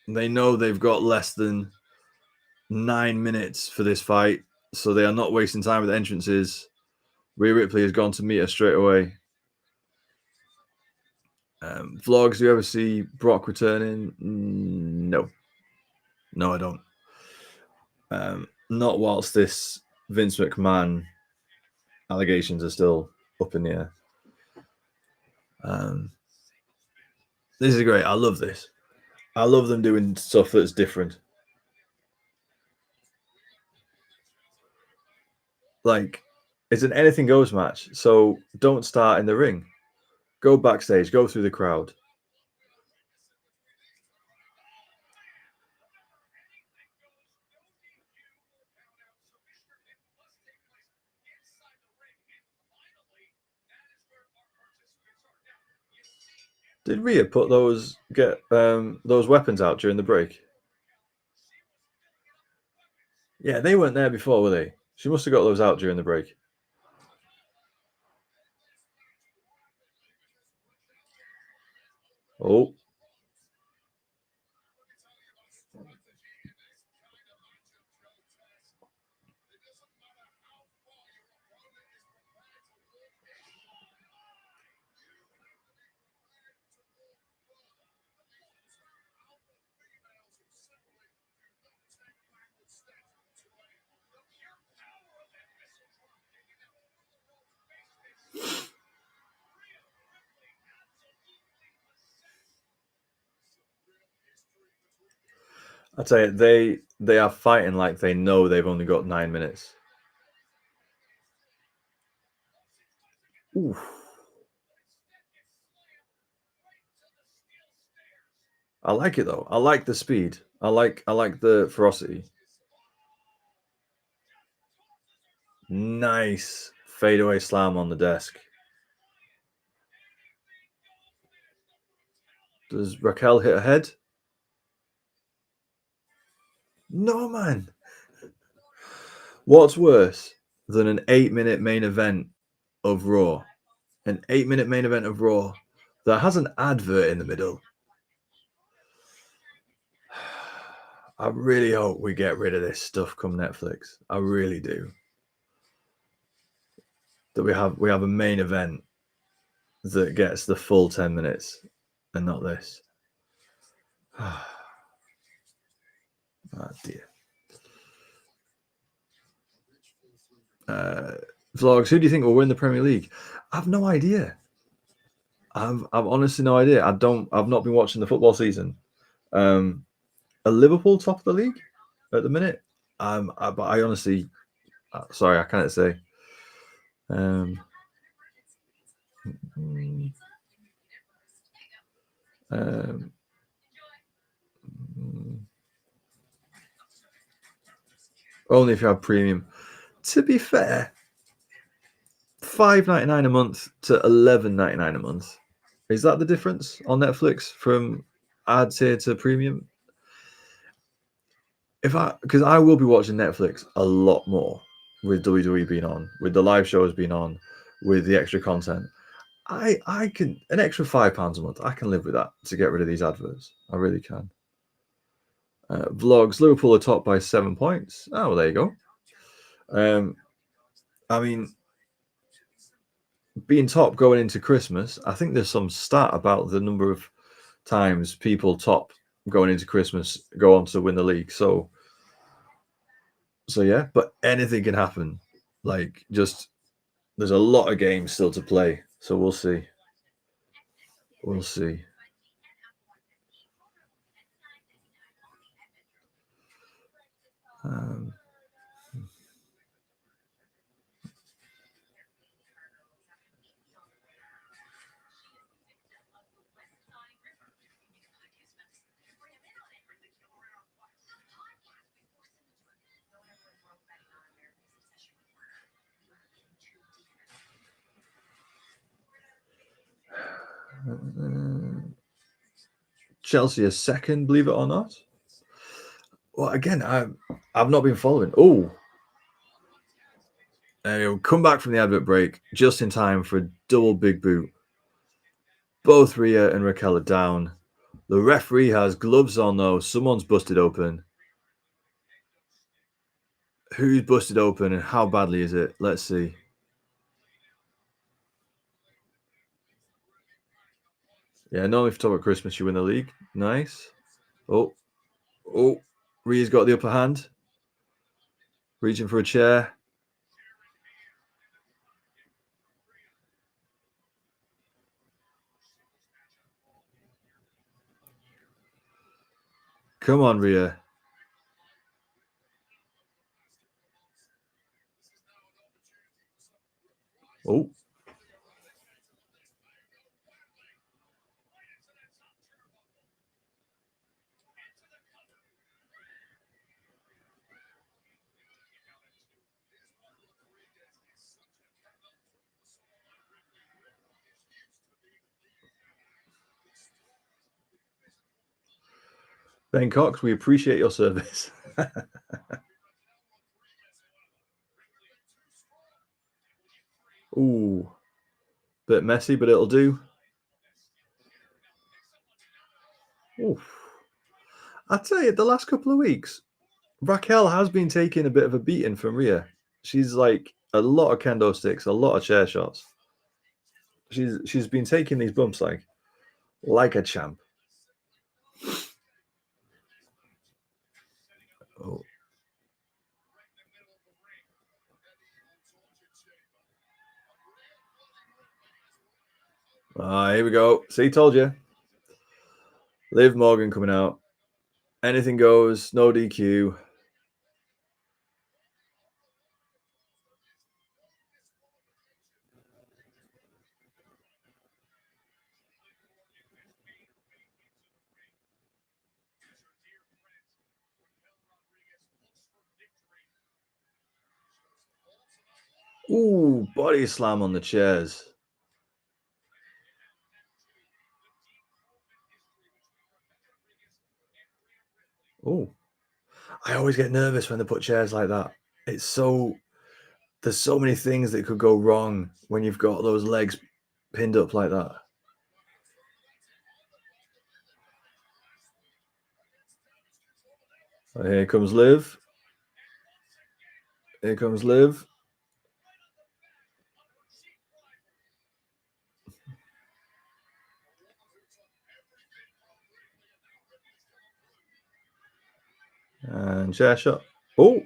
They know they've got less than 9 minutes for this fight, so they are not wasting time with entrances. Rhea Ripley has gone to meet her straight away. Vlogs, do you ever see Brock returning? No, I don't. Not whilst this Vince McMahon allegations are still up in the air. This is great. I love this. I love them doing stuff that's different. Like, it's an anything goes match, so don't start in the ring. Go backstage, go through the crowd. Did Rhea put those weapons out during the break? Yeah, they weren't there before, were they? She must have got those out during the break. Oh. I tell you, they are fighting like they know they've only got 9 minutes. Oof. I like it though. I like the speed. I like the ferocity. Nice fadeaway slam on the desk. Does Raquel hit her head? No, man. What's worse than an 8-minute main event of Raw? An 8-minute main event of Raw that has an advert in the middle. I really hope we get rid of this stuff come Netflix. I really do. That we have a main event that gets the full 10 minutes and not this. Oh dear. Vlogs, who do you think will win the Premier League? I've no idea. I've honestly no idea. I've not been watching the football season. Are Liverpool top of the league at the minute? But I honestly, sorry, I can't say. Only if you have premium. To be fair, $5.99 a month to $11.99 a month. Is that the difference on Netflix from ad tier to premium? Because I will be watching Netflix a lot more with WWE being on, with the live shows being on, with the extra content. I can an extra £5 a month. I can live with that to get rid of these adverts. I really can. Vlogs. Liverpool are top by 7 points. Oh, well, there you go. I mean, being top going into Christmas, I think there's some stat about the number of times people top going into Christmas go on to win the league. So yeah, but anything can happen. Like, just there's a lot of games still to play. So we'll see. We'll see. Chelsea are second, believe it or not. Well, again, I've not been following. Oh, come back from the advert break just in time for a double big boot. Both Rhea and Raquel are down. The referee has gloves on, though. Someone's busted open. Who's busted open and how badly is it? Let's see. Yeah, normally if you talk about Christmas, you win the league. Nice. Oh, Rhea's got the upper hand. Reaching for a chair. Come on, Rhea. Oh. Ben Cox, we appreciate your service. Ooh. Bit messy, but it'll do. Oof. I tell you, the last couple of weeks, Raquel has been taking a bit of a beating from Rhea. She's like a lot of kendo sticks, a lot of chair shots. She's been taking these bumps like a champ. Oh. Here we go. See, told you. Liv Morgan coming out. Anything goes, no DQ. Ooh, body slam on the chairs. Oh, I always get nervous when they put chairs like that. There's so many things that could go wrong when you've got those legs pinned up like that. Here comes Liv. Here comes Liv. And chair shot. Oh,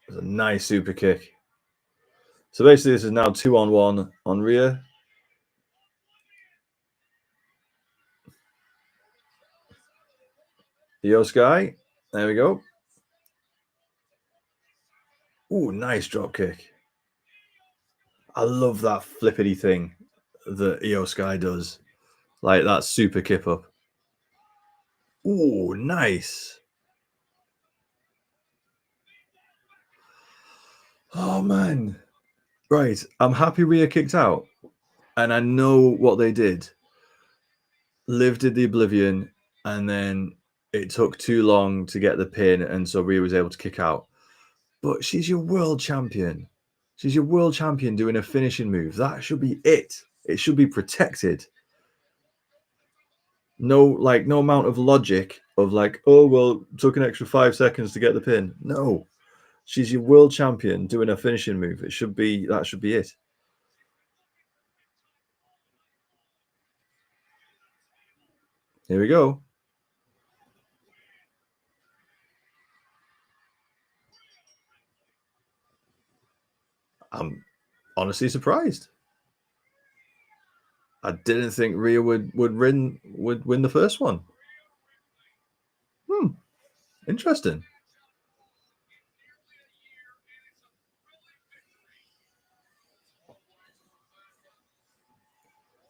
it's a nice super kick. So basically, this is now 2-on-1 on Rhea. Io Sky. There we go. Ooh, nice drop kick. I love that flippity thing that Io Sky does. Like that super kip up. Ooh, nice. Oh, man. Right. I'm happy Rhea kicked out. And I know what they did. Liv did the Oblivion, and then it took too long to get the pin, and so Rhea was able to kick out. But she's your world champion. She's your world champion doing a finishing move. That should be it. It should be protected. No amount of logic of like, oh well, took an extra 5 seconds to get the pin. No. She's your world champion doing a finishing move. That should be it. Here we go. I'm honestly surprised. I didn't think Rhea would win the first one. Interesting.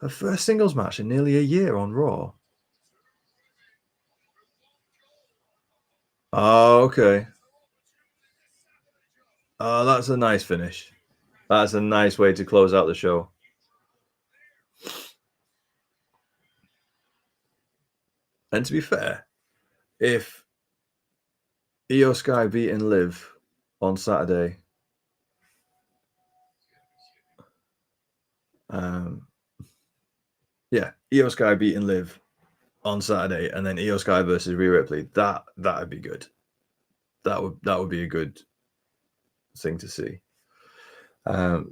Her first singles match in nearly a year on Raw. Oh, okay. Oh, that's a nice finish. That's a nice way to close out the show. And to be fair, if Io Sky beating Liv on Saturday, Io Sky beating Liv on Saturday, and then Io Sky versus Rhea Ripley, that'd be good. That would be a good thing to see.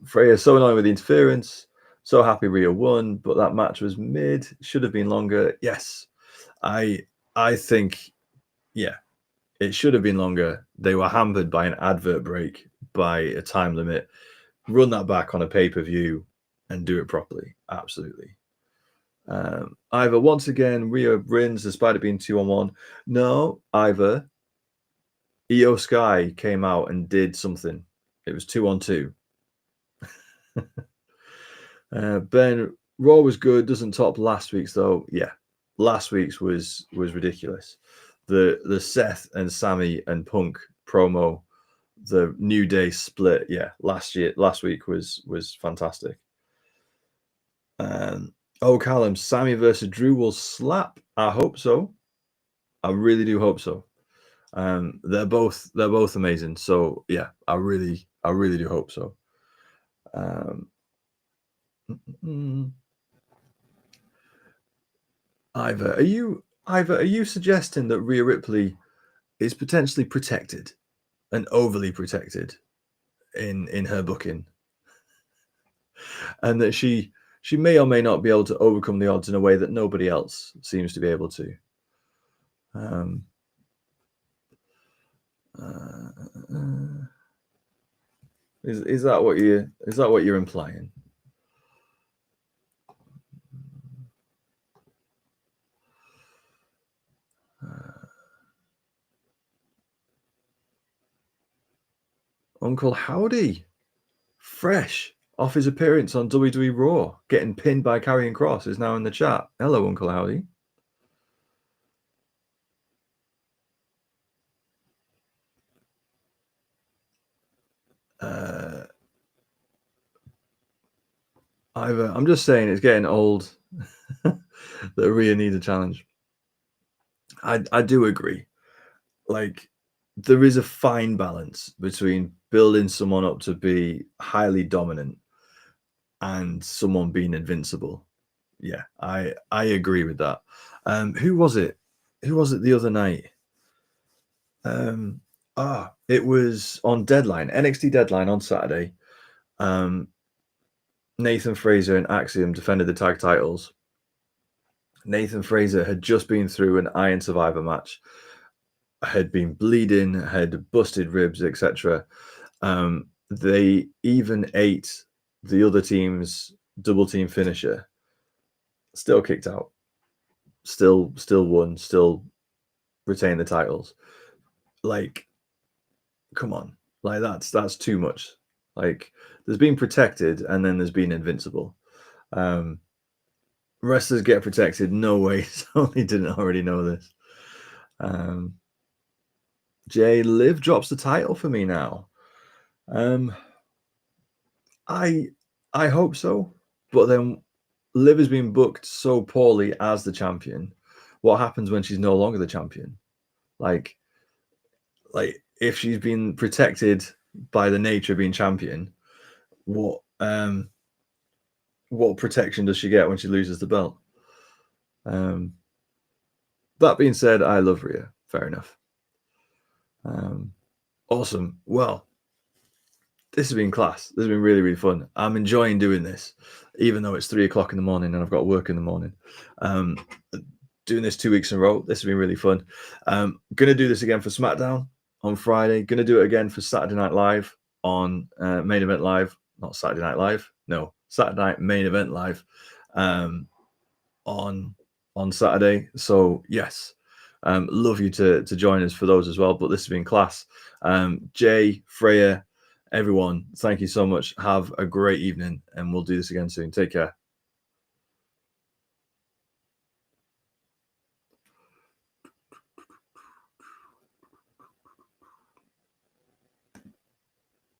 Freya's so annoyed with the interference. So happy Rhea won, but that match was mid. Should have been longer. Yes, I think, yeah, it should have been longer. They were hampered by an advert break, by a time limit. Run that back on a pay-per-view and do it properly. Absolutely. Either once again, Rhea wins despite it being 2-on-1. No, either Io Sky came out and did something. It was 2-on-2. Ben, Raw was good. Doesn't top last week's though. Yeah, last week's was ridiculous. The Seth and Sammy and Punk promo, the New Day split. Yeah, last week was fantastic. Oh, Callum, Sammy versus Drew will slap. I hope so. I really do hope so. They're both amazing. So yeah, I really do hope so. Ivor, are you suggesting that Rhea Ripley is potentially protected and overly protected in her booking, and that she may or may not be able to overcome the odds in a way that nobody else seems to be able to? Is that what you're implying? Uncle Howdy, fresh off his appearance on WWE Raw, getting pinned by Karrion Kross, is now in the chat. Hello, Uncle Howdy. I'm just saying it's getting old that Rhea needs a challenge. I do agree. Like, there is a fine balance between building someone up to be highly dominant and someone being invincible. Yeah, I agree with that. Who was it? Who was it the other night? It was on Deadline, NXT Deadline on Saturday. Nathan Fraser and Axiom defended the tag titles. Nathan Fraser had just been through an Iron Survivor match, had been bleeding, had busted ribs, etc. They even ate the other team's double team finisher. Still kicked out. Still won. Still retained the titles. Like, come on. Like, that's too much. Like, there's been protected and then there's been invincible. Wrestlers get protected. No way. Only didn't already know this. Jay, Liv drops the title for me now. I hope so, but then Liv has been booked so poorly as the champion. What happens when she's no longer the champion? Like if she's been protected by the nature of being champion, what protection does she get when she loses the belt? That being said, I love Rhea. Fair enough. Awesome. Well, this has been class. This has been really, really fun. I'm enjoying doing this, even though it's 3 o'clock in the morning and I've got work in the morning. Doing this 2 weeks in a row. This has been really fun. Gonna do this again for SmackDown on Friday. Gonna do it again for Saturday Night Live on Main Event Live. Not Saturday Night Live. No, Saturday Night Main Event Live on Saturday. So yes, love you to join us for those as well. But this has been class. Jay, Freya, everyone, thank you so much. Have a great evening, and we'll do this again soon. Take care.